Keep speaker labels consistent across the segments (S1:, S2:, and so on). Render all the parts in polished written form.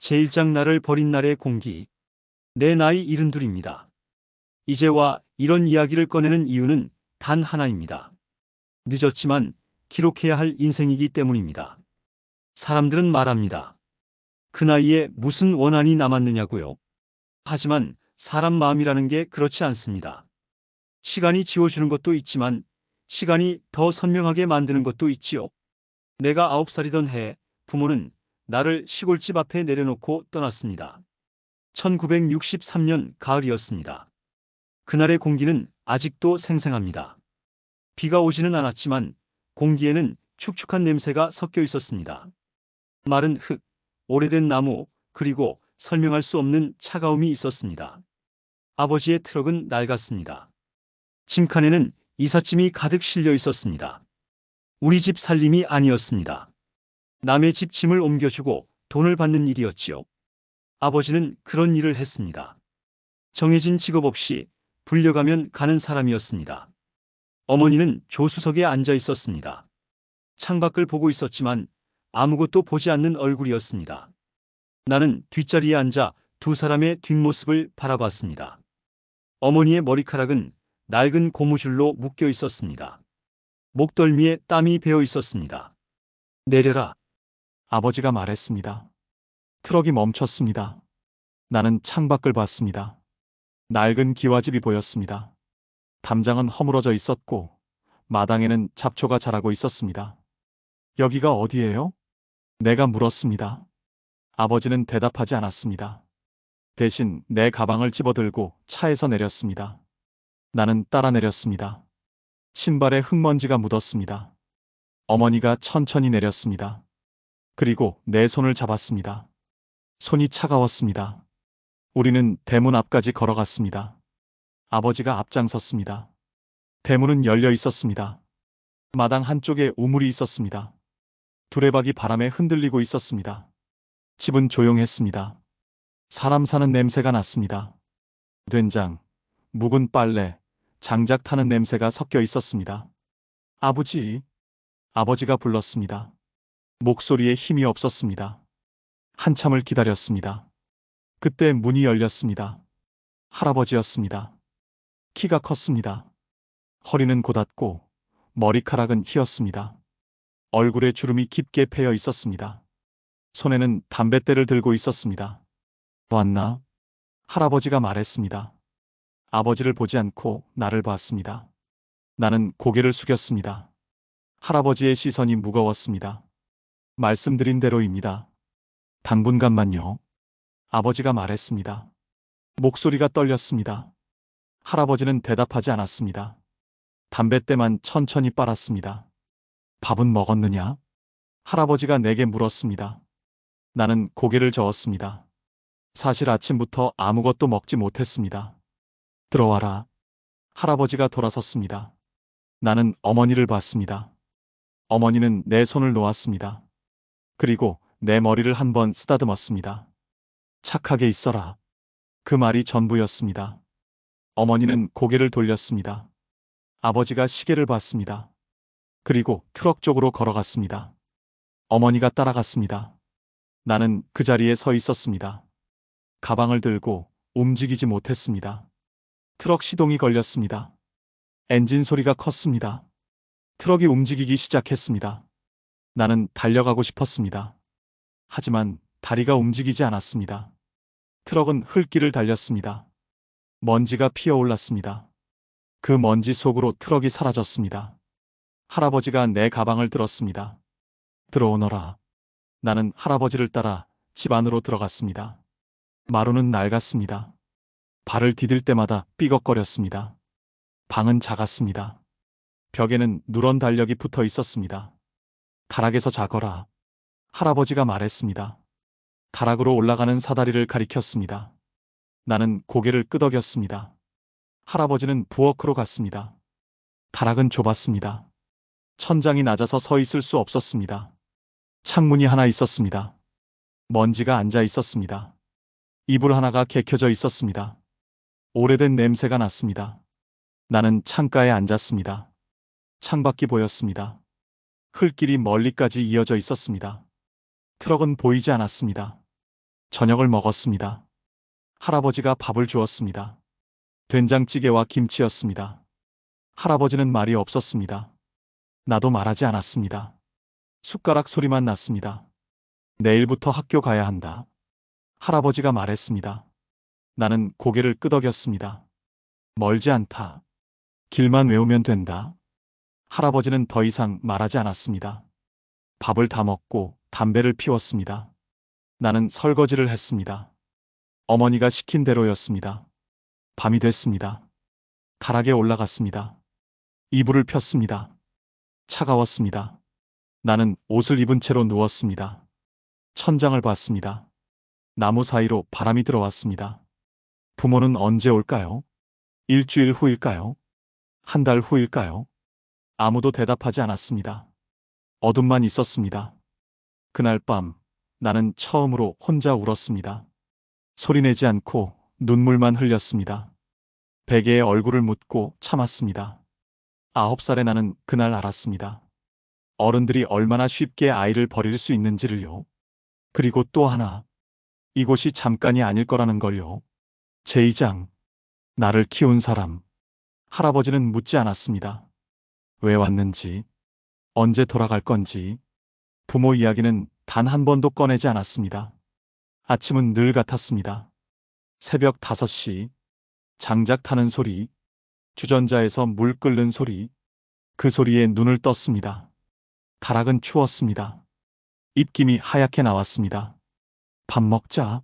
S1: 제1장 나를 버린 날의 공기. 내 나이 72입니다. 이제와 이런 이야기를 꺼내는 이유는 단 하나입니다. 늦었지만 기록해야 할 인생이기 때문입니다. 사람들은 말합니다. 그 나이에 무슨 원한이 남았느냐고요. 하지만 사람 마음이라는 게 그렇지 않습니다. 시간이 지워주는 것도 있지만 시간이 더 선명하게 만드는 것도 있지요. 내가 9살이던 해 부모는 나를 시골집 앞에 내려놓고 떠났습니다. 1963년 가을이었습니다. 그날의 공기는 아직도 생생합니다. 비가 오지는 않았지만 공기에는 축축한 냄새가 섞여 있었습니다. 마른 흙, 오래된 나무, 그리고 설명할 수 없는 차가움이 있었습니다. 아버지의 트럭은 낡았습니다. 짐칸에는 이삿짐이 가득 실려 있었습니다. 우리 집 살림이 아니었습니다. 남의 집 짐을 옮겨주고 돈을 받는 일이었지요. 아버지는 그런 일을 했습니다. 정해진 직업 없이 불려가면 가는 사람이었습니다. 어머니는 조수석에 앉아 있었습니다. 창밖을 보고 있었지만 아무것도 보지 않는 얼굴이었습니다. 나는 뒷자리에 앉아 두 사람의 뒷모습을 바라봤습니다. 어머니의 머리카락은 낡은 고무줄로 묶여 있었습니다. 목덜미에 땀이 배어 있었습니다. 내려라.
S2: 아버지가 말했습니다. 트럭이 멈췄습니다. 나는 창밖을 봤습니다. 낡은 기와집이 보였습니다. 담장은 허물어져 있었고 마당에는 잡초가 자라고 있었습니다. 여기가 어디예요? 내가 물었습니다. 아버지는 대답하지 않았습니다. 대신 내 가방을 집어들고 차에서 내렸습니다. 나는 따라 내렸습니다. 신발에 흙먼지가 묻었습니다. 어머니가 천천히 내렸습니다. 그리고 내 손을 잡았습니다. 손이 차가웠습니다. 우리는 대문 앞까지 걸어갔습니다. 아버지가 앞장섰습니다. 대문은 열려 있었습니다. 마당 한쪽에 우물이 있었습니다. 두레박이 바람에 흔들리고 있었습니다. 집은 조용했습니다. 사람 사는 냄새가 났습니다. 된장, 묵은 빨래, 장작 타는 냄새가 섞여 있었습니다. 아버지, 아버지가 불렀습니다. 목소리에 힘이 없었습니다. 한참을 기다렸습니다. 그때 문이 열렸습니다. 할아버지였습니다. 키가 컸습니다. 허리는 고닫고 머리카락은 휘었습니다. 얼굴에 주름이 깊게 패여 있었습니다. 손에는 담뱃대를 들고 있었습니다. 왔나? 할아버지가 말했습니다. 아버지를 보지 않고 나를 봤습니다. 나는 고개를 숙였습니다. 할아버지의 시선이 무거웠습니다. 말씀드린 대로입니다. 당분간만요. 아버지가 말했습니다. 목소리가 떨렸습니다. 할아버지는 대답하지 않았습니다. 담뱃대만 천천히 빨았습니다. 밥은 먹었느냐? 할아버지가 내게 물었습니다. 나는 고개를 저었습니다. 사실 아침부터 아무것도 먹지 못했습니다. 들어와라. 할아버지가 돌아섰습니다. 나는 어머니를 봤습니다. 어머니는 내 손을 놓았습니다. 그리고 내 머리를 한번 쓰다듬었습니다. 착하게 있어라. 그 말이 전부였습니다. 어머니는 고개를 돌렸습니다. 아버지가 시계를 봤습니다. 그리고 트럭 쪽으로 걸어갔습니다. 어머니가 따라갔습니다. 나는 그 자리에 서 있었습니다. 가방을 들고 움직이지 못했습니다. 트럭 시동이 걸렸습니다. 엔진 소리가 컸습니다. 트럭이 움직이기 시작했습니다. 나는 달려가고 싶었습니다. 하지만 다리가 움직이지 않았습니다. 트럭은 흙길을 달렸습니다. 먼지가 피어올랐습니다. 그 먼지 속으로 트럭이 사라졌습니다. 할아버지가 내 가방을 들었습니다. 들어오너라. 나는 할아버지를 따라 집 안으로 들어갔습니다. 마루는 낡았습니다. 발을 디딜 때마다 삐걱거렸습니다. 방은 작았습니다. 벽에는 누런 달력이 붙어 있었습니다. 다락에서 자거라. 할아버지가 말했습니다. 다락으로 올라가는 사다리를 가리켰습니다. 나는 고개를 끄덕였습니다. 할아버지는 부엌으로 갔습니다. 다락은 좁았습니다. 천장이 낮아서 서 있을 수 없었습니다. 창문이 하나 있었습니다. 먼지가 앉아 있었습니다. 이불 하나가 개켜져 있었습니다. 오래된 냄새가 났습니다. 나는 창가에 앉았습니다. 창밖이 보였습니다. 흘길이 멀리까지 이어져 있었습니다. 트럭은 보이지 않았습니다. 저녁을 먹었습니다. 할아버지가 밥을 주었습니다. 된장찌개와 김치였습니다. 할아버지는 말이 없었습니다. 나도 말하지 않았습니다. 숟가락 소리만 났습니다. 내일부터 학교 가야 한다. 할아버지가 말했습니다. 나는 고개를 끄덕였습니다. 멀지 않다. 길만 외우면 된다. 할아버지는 더 이상 말하지 않았습니다. 밥을 다 먹고 담배를 피웠습니다. 나는 설거지를 했습니다. 어머니가 시킨 대로였습니다. 밤이 됐습니다. 가락에 올라갔습니다. 이불을 폈습니다. 차가웠습니다. 나는 옷을 입은 채로 누웠습니다. 천장을 봤습니다. 나무 사이로 바람이 들어왔습니다. 부모는 언제 올까요? 일주일 후일까요? 한 달 후일까요? 아무도 대답하지 않았습니다. 어둠만 있었습니다. 그날 밤 나는 처음으로 혼자 울었습니다. 소리내지 않고 눈물만 흘렸습니다. 베개에 얼굴을 묻고 참았습니다. 9살의 나는 그날 알았습니다. 어른들이 얼마나 쉽게 아이를 버릴 수 있는지를요. 그리고 또 하나, 이곳이 잠깐이 아닐 거라는 걸요. 제2장, 나를 키운 사람. 할아버지는 묻지 않았습니다. 왜 왔는지, 언제 돌아갈 건지. 부모 이야기는 단 한 번도 꺼내지 않았습니다. 아침은 늘 같았습니다. 새벽 5시, 장작 타는 소리, 주전자에서 물 끓는 소리, 그 소리에 눈을 떴습니다. 가락은 추웠습니다. 입김이 하얗게 나왔습니다. 밥 먹자.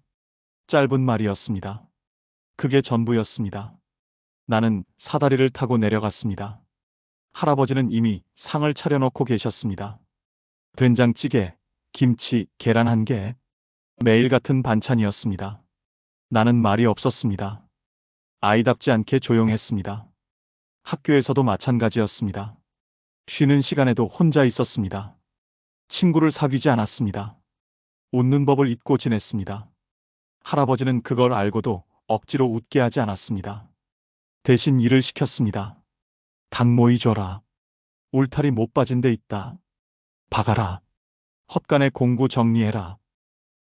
S2: 짧은 말이었습니다. 그게 전부였습니다. 나는 사다리를 타고 내려갔습니다. 할아버지는 이미 상을 차려놓고 계셨습니다. 된장찌개, 김치, 계란 1개. 매일 같은 반찬이었습니다. 나는 말이 없었습니다. 아이답지 않게 조용했습니다. 학교에서도 마찬가지였습니다. 쉬는 시간에도 혼자 있었습니다. 친구를 사귀지 않았습니다. 웃는 법을 잊고 지냈습니다. 할아버지는 그걸 알고도 억지로 웃게 하지 않았습니다. 대신 일을 시켰습니다. 닭 모이 줘라. 울타리 못 빠진 데 있다. 박아라. 헛간에 공구 정리해라.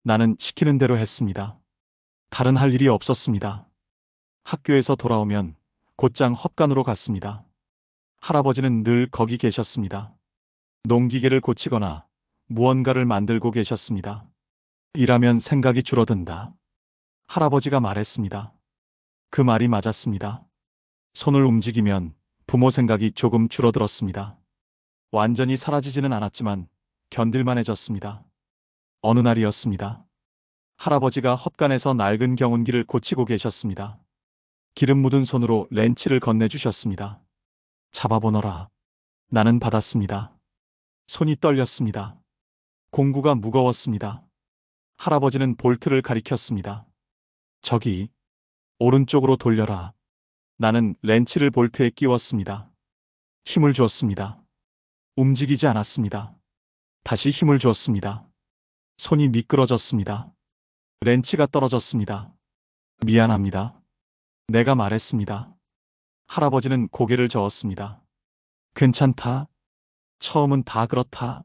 S2: 나는 시키는 대로 했습니다. 다른 할 일이 없었습니다. 학교에서 돌아오면 곧장 헛간으로 갔습니다. 할아버지는 늘 거기 계셨습니다. 농기계를 고치거나 무언가를 만들고 계셨습니다. 일하면 생각이 줄어든다. 할아버지가 말했습니다. 그 말이 맞았습니다. 손을 움직이면 부모 생각이 조금 줄어들었습니다. 완전히 사라지지는 않았지만 견딜만해졌습니다. 어느 날이었습니다. 할아버지가 헛간에서 낡은 경운기를 고치고 계셨습니다. 기름 묻은 손으로 렌치를 건네주셨습니다. 잡아보너라. 나는 받았습니다. 손이 떨렸습니다. 공구가 무거웠습니다. 할아버지는 볼트를 가리켰습니다. 저기, 오른쪽으로 돌려라. 나는 렌치를 볼트에 끼웠습니다. 힘을 주었습니다. 움직이지 않았습니다. 다시 힘을 주었습니다. 손이 미끄러졌습니다. 렌치가 떨어졌습니다. 미안합니다. 내가 말했습니다. 할아버지는 고개를 저었습니다. 괜찮다. 처음은 다 그렇다.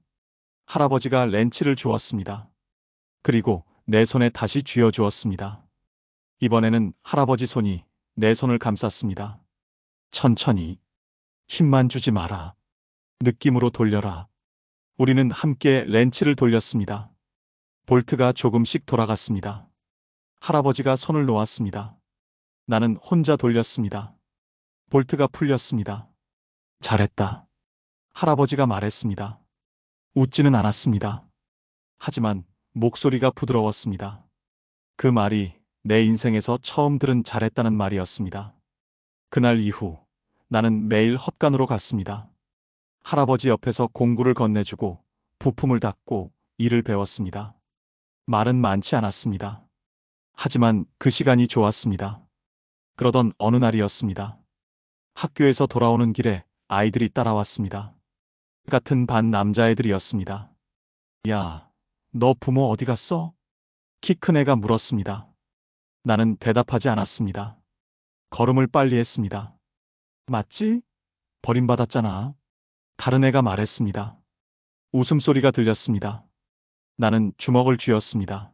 S2: 할아버지가 렌치를 주었습니다. 그리고 내 손에 다시 쥐어주었습니다. 이번에는 할아버지 손이 내 손을 감쌌습니다. 천천히. 힘만 주지 마라. 느낌으로 돌려라. 우리는 함께 렌치를 돌렸습니다. 볼트가 조금씩 돌아갔습니다. 할아버지가 손을 놓았습니다. 나는 혼자 돌렸습니다. 볼트가 풀렸습니다. 잘했다. 할아버지가 말했습니다. 웃지는 않았습니다. 하지만 목소리가 부드러웠습니다. 그 말이 내 인생에서 처음 들은 잘했다는 말이었습니다. 그날 이후 나는 매일 헛간으로 갔습니다. 할아버지 옆에서 공구를 건네주고 부품을 닦고 일을 배웠습니다. 말은 많지 않았습니다. 하지만 그 시간이 좋았습니다. 그러던 어느 날이었습니다. 학교에서 돌아오는 길에 아이들이 따라왔습니다. 같은 반 남자애들이었습니다. 야, 너 부모 어디 갔어? 키 큰 애가 물었습니다. 나는 대답하지 않았습니다. 걸음을 빨리 했습니다. 맞지? 버림받았잖아. 다른 애가 말했습니다. 웃음소리가 들렸습니다. 나는 주먹을 쥐었습니다.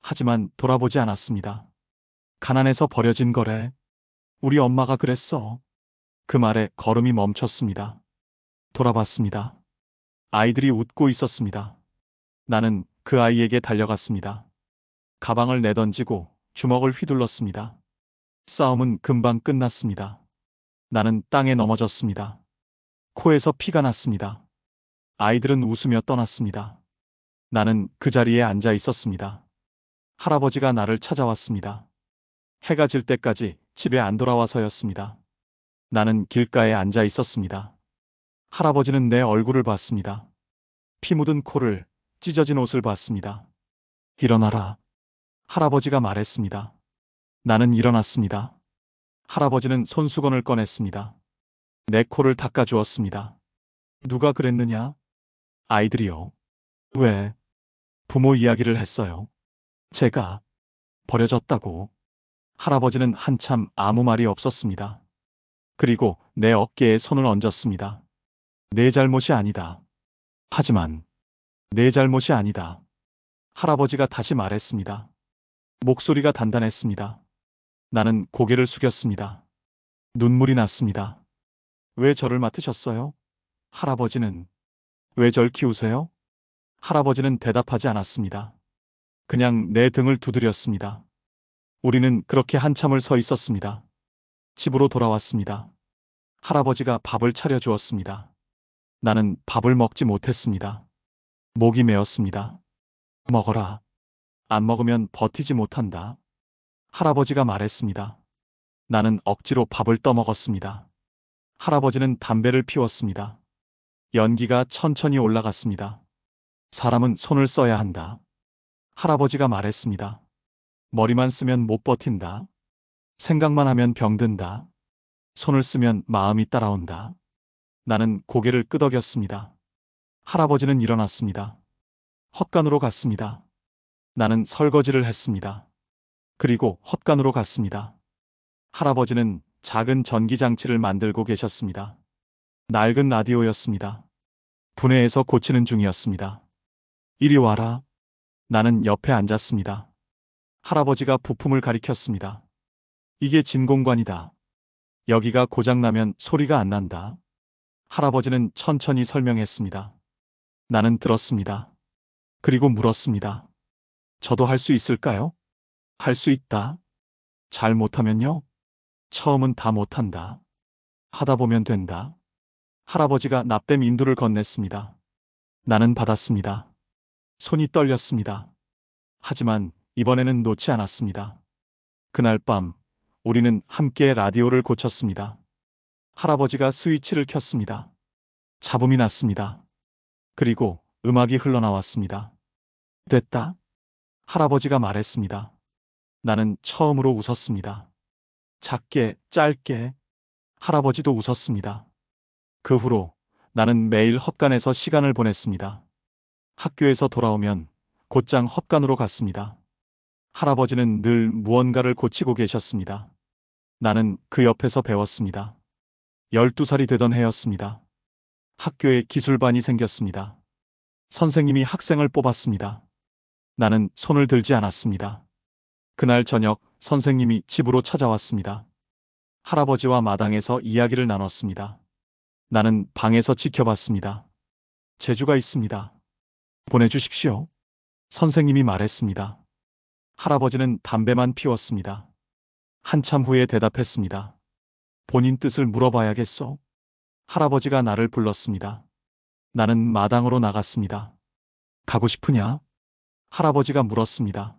S2: 하지만 돌아보지 않았습니다. 가난해서 버려진 거래. 우리 엄마가 그랬어. 그 말에 걸음이 멈췄습니다. 돌아봤습니다. 아이들이 웃고 있었습니다. 나는 그 아이에게 달려갔습니다. 가방을 내던지고 주먹을 휘둘렀습니다. 싸움은 금방 끝났습니다. 나는 땅에 넘어졌습니다. 코에서 피가 났습니다. 아이들은 웃으며 떠났습니다. 나는 그 자리에 앉아 있었습니다. 할아버지가 나를 찾아왔습니다. 해가 질 때까지 집에 안 돌아와서였습니다. 나는 길가에 앉아 있었습니다. 할아버지는 내 얼굴을 봤습니다. 피 묻은 코를, 찢어진 옷을 봤습니다. 일어나라. 할아버지가 말했습니다. 나는 일어났습니다. 할아버지는 손수건을 꺼냈습니다. 내 코를 닦아주었습니다. 누가 그랬느냐? 아이들이요. 왜? 부모 이야기를 했어요. 제가 버려졌다고. 할아버지는 한참 아무 말이 없었습니다. 그리고 내 어깨에 손을 얹었습니다. 내 잘못이 아니다. 하지만 내 잘못이 아니다. 할아버지가 다시 말했습니다. 목소리가 단단했습니다. 나는 고개를 숙였습니다. 눈물이 났습니다. 왜 저를 맡으셨어요? 할아버지는. 왜 절 키우세요? 할아버지는 대답하지 않았습니다. 그냥 내 등을 두드렸습니다. 우리는 그렇게 한참을 서 있었습니다. 집으로 돌아왔습니다. 할아버지가 밥을 차려주었습니다. 나는 밥을 먹지 못했습니다. 목이 메었습니다. 먹어라. 안 먹으면 버티지 못한다. 할아버지가 말했습니다. 나는 억지로 밥을 떠먹었습니다. 할아버지는 담배를 피웠습니다. 연기가 천천히 올라갔습니다. 사람은 손을 써야 한다. 할아버지가 말했습니다. 머리만 쓰면 못 버틴다. 생각만 하면 병든다. 손을 쓰면 마음이 따라온다. 나는 고개를 끄덕였습니다. 할아버지는 일어났습니다. 헛간으로 갔습니다. 나는 설거지를 했습니다. 그리고 헛간으로 갔습니다. 할아버지는 작은 전기장치를 만들고 계셨습니다. 낡은 라디오였습니다. 분해해서 고치는 중이었습니다. 이리 와라. 나는 옆에 앉았습니다. 할아버지가 부품을 가리켰습니다. 이게 진공관이다. 여기가 고장나면 소리가 안 난다. 할아버지는 천천히 설명했습니다. 나는 들었습니다. 그리고 물었습니다. 저도 할 수 있을까요? 할 수 있다. 잘 못하면요? 처음은 다 못한다. 하다 보면 된다. 할아버지가 납땜 인두를 건넸습니다. 나는 받았습니다. 손이 떨렸습니다. 하지만 이번에는 놓지 않았습니다. 그날 밤 우리는 함께 라디오를 고쳤습니다. 할아버지가 스위치를 켰습니다. 잡음이 났습니다. 그리고 음악이 흘러나왔습니다. 됐다. 할아버지가 말했습니다. 나는 처음으로 웃었습니다. 작게, 짧게. 할아버지도 웃었습니다. 그 후로 나는 매일 헛간에서 시간을 보냈습니다. 학교에서 돌아오면 곧장 헛간으로 갔습니다. 할아버지는 늘 무언가를 고치고 계셨습니다. 나는 그 옆에서 배웠습니다. 12살이 되던 해였습니다. 학교에 기술반이 생겼습니다. 선생님이 학생을 뽑았습니다. 나는 손을 들지 않았습니다. 그날 저녁 선생님이 집으로 찾아왔습니다. 할아버지와 마당에서 이야기를 나눴습니다. 나는 방에서 지켜봤습니다. 재주가 있습니다. 보내주십시오. 선생님이 말했습니다. 할아버지는 담배만 피웠습니다. 한참 후에 대답했습니다. 본인 뜻을 물어봐야겠소. 할아버지가 나를 불렀습니다. 나는 마당으로 나갔습니다. 가고 싶으냐? 할아버지가 물었습니다.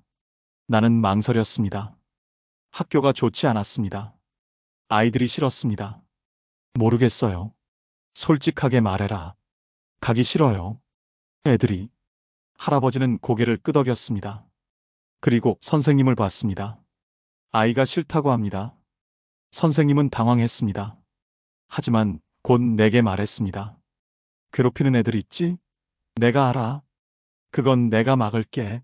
S2: 나는 망설였습니다. 학교가 좋지 않았습니다. 아이들이 싫었습니다. 모르겠어요. 솔직하게 말해라. 가기 싫어요. 애들이. 할아버지는 고개를 끄덕였습니다. 그리고 선생님을 봤습니다. 아이가 싫다고 합니다. 선생님은 당황했습니다. 하지만 곧 내게 말했습니다. 괴롭히는 애들 있지? 내가 알아. 그건 내가 막을게.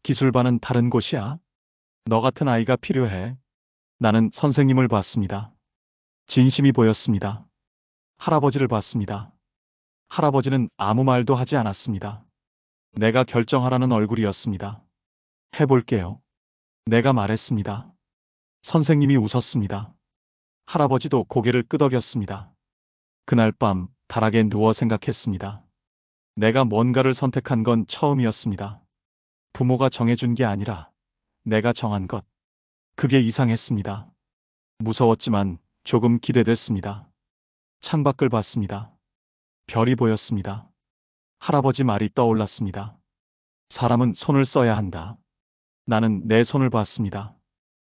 S2: 기술반은 다른 곳이야. 너 같은 아이가 필요해. 나는 선생님을 봤습니다. 진심이 보였습니다. 할아버지를 봤습니다. 할아버지는 아무 말도 하지 않았습니다. 내가 결정하라는 얼굴이었습니다. 해볼게요. 내가 말했습니다. 선생님이 웃었습니다. 할아버지도 고개를 끄덕였습니다. 그날 밤 다락에 누워 생각했습니다. 내가 뭔가를 선택한 건 처음이었습니다. 부모가 정해준 게 아니라 내가 정한 것. 그게 이상했습니다. 무서웠지만 조금 기대됐습니다. 창밖을 봤습니다. 별이 보였습니다. 할아버지 말이 떠올랐습니다. 사람은 손을 써야 한다. 나는 내 손을 봤습니다.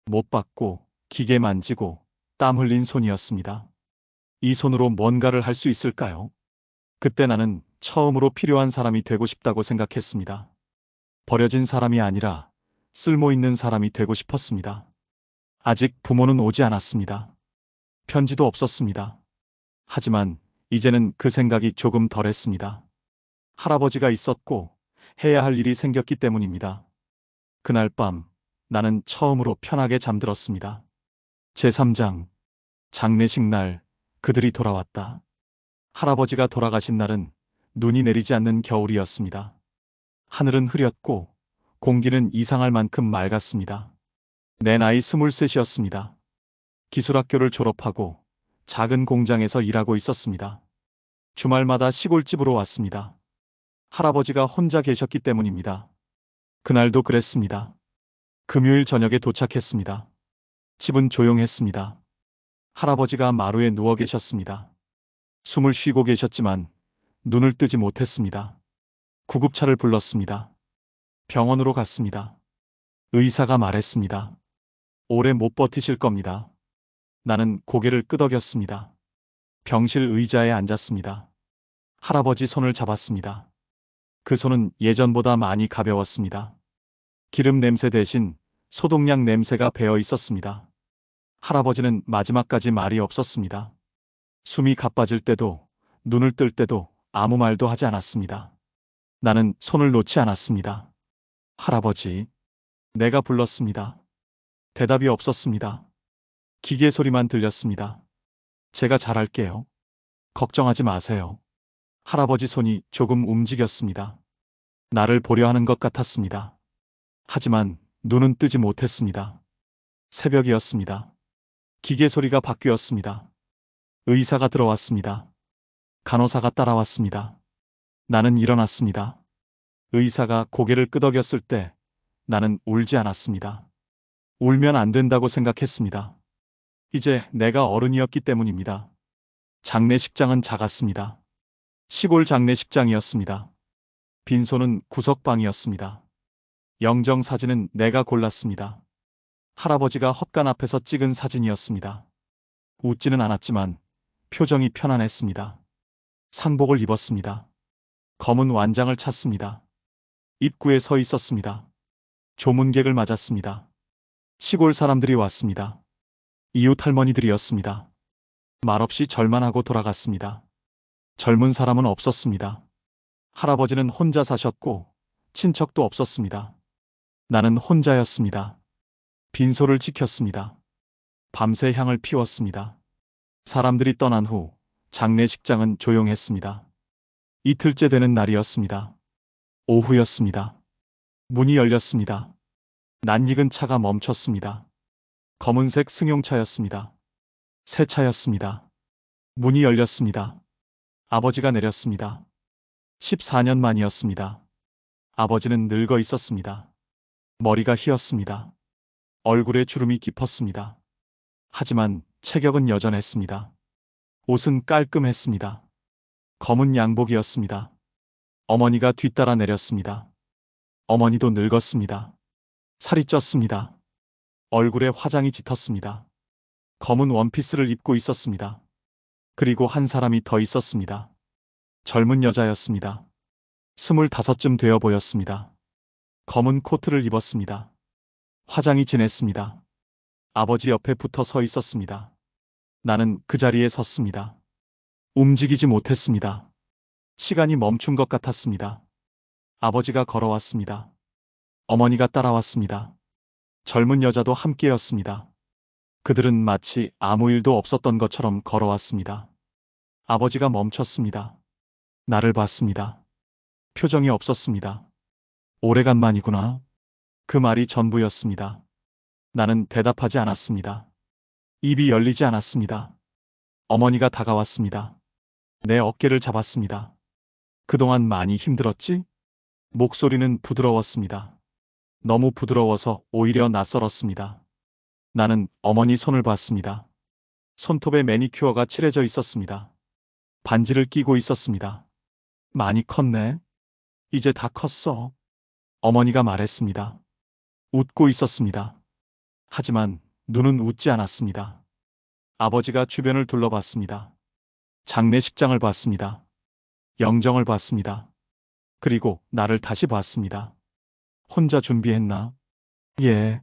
S2: 못 봤고, 기계 만지고, 땀 흘린 손이었습니다. 이 손으로 뭔가를 할 수 있을까요? 그때 나는 처음으로 필요한 사람이 되고 싶다고 생각했습니다. 버려진 사람이 아니라 쓸모 있는 사람이 되고 싶었습니다. 아직 부모는 오지 않았습니다. 편지도 없었습니다. 하지만 이제는 그 생각이 조금 덜했습니다. 할아버지가 있었고 해야 할 일이 생겼기 때문입니다. 그날 밤 나는 처음으로 편하게 잠들었습니다. 제3장 장례식 날 그들이 돌아왔다. 할아버지가 돌아가신 날은 눈이 내리지 않는 겨울이었습니다. 하늘은 흐렸고 공기는 이상할 만큼 맑았습니다. 내 나이 23이었습니다. 기술학교를 졸업하고 작은 공장에서 일하고 있었습니다. 주말마다 시골집으로 왔습니다. 할아버지가 혼자 계셨기 때문입니다. 그날도 그랬습니다. 금요일 저녁에 도착했습니다. 집은 조용했습니다. 할아버지가 마루에 누워 계셨습니다. 숨을 쉬고 계셨지만 눈을 뜨지 못했습니다. 구급차를 불렀습니다. 병원으로 갔습니다. 의사가 말했습니다. 오래 못 버티실 겁니다. 나는 고개를 끄덕였습니다. 병실 의자에 앉았습니다. 할아버지 손을 잡았습니다. 그 손은 예전보다 많이 가벼웠습니다. 기름 냄새 대신 소독약 냄새가 배어 있었습니다. 할아버지는 마지막까지 말이 없었습니다. 숨이 가빠질 때도 눈을 뜰 때도 아무 말도 하지 않았습니다. 나는 손을 놓지 않았습니다. 할아버지, 내가 불렀습니다. 대답이 없었습니다. 기계 소리만 들렸습니다. 제가 잘할게요. 걱정하지 마세요. 할아버지 손이 조금 움직였습니다. 나를 보려 하는 것 같았습니다. 하지만 눈은 뜨지 못했습니다. 새벽이었습니다. 기계 소리가 바뀌었습니다. 의사가 들어왔습니다. 간호사가 따라왔습니다. 나는 일어났습니다. 의사가 고개를 끄덕였을 때 나는 울지 않았습니다. 울면 안 된다고 생각했습니다. 이제 내가 어른이었기 때문입니다. 장례식장은 작았습니다. 시골 장례식장이었습니다. 빈소는 구석방이었습니다. 영정 사진은 내가 골랐습니다. 할아버지가 헛간 앞에서 찍은 사진이었습니다. 웃지는 않았지만 표정이 편안했습니다. 상복을 입었습니다. 검은 완장을 찼습니다. 입구에 서 있었습니다. 조문객을 맞았습니다. 시골 사람들이 왔습니다. 이웃 할머니들이었습니다. 말없이 절만 하고 돌아갔습니다. 젊은 사람은 없었습니다. 할아버지는 혼자 사셨고 친척도 없었습니다. 나는 혼자였습니다. 빈소를 지켰습니다. 밤새 향을 피웠습니다. 사람들이 떠난 후 장례식장은 조용했습니다. 이틀째 되는 날이었습니다. 오후였습니다. 문이 열렸습니다. 낯익은 차가 멈췄습니다. 검은색 승용차였습니다. 새 차였습니다. 문이 열렸습니다. 아버지가 내렸습니다. 14년 만이었습니다. 아버지는 늙어 있었습니다. 머리가 휘었습니다. 얼굴에 주름이 깊었습니다. 하지만 체격은 여전했습니다. 옷은 깔끔했습니다. 검은 양복이었습니다. 어머니가 뒤따라 내렸습니다. 어머니도 늙었습니다. 살이 쪘습니다. 얼굴에 화장이 짙었습니다. 검은 원피스를 입고 있었습니다. 그리고 한 사람이 더 있었습니다. 젊은 여자였습니다. 25쯤 되어 보였습니다. 검은 코트를 입었습니다. 화장이 진했습니다. 아버지 옆에 붙어 서 있었습니다. 나는 그 자리에 섰습니다. 움직이지 못했습니다. 시간이 멈춘 것 같았습니다. 아버지가 걸어왔습니다. 어머니가 따라왔습니다. 젊은 여자도 함께였습니다. 그들은 마치 아무 일도 없었던 것처럼 걸어왔습니다. 아버지가 멈췄습니다. 나를 봤습니다. 표정이 없었습니다. 오래간만이구나. 그 말이 전부였습니다. 나는 대답하지 않았습니다. 입이 열리지 않았습니다. 어머니가 다가왔습니다. 내 어깨를 잡았습니다. 그동안 많이 힘들었지? 목소리는 부드러웠습니다. 너무 부드러워서 오히려 낯설었습니다. 나는 어머니 손을 봤습니다. 손톱에 매니큐어가 칠해져 있었습니다. 반지를 끼고 있었습니다. 많이 컸네. 이제 다 컸어. 어머니가 말했습니다. 웃고 있었습니다. 하지만 눈은 웃지 않았습니다. 아버지가 주변을 둘러봤습니다. 장례식장을 봤습니다. 영정을 봤습니다. 그리고 나를 다시 봤습니다. 혼자 준비했나? 예,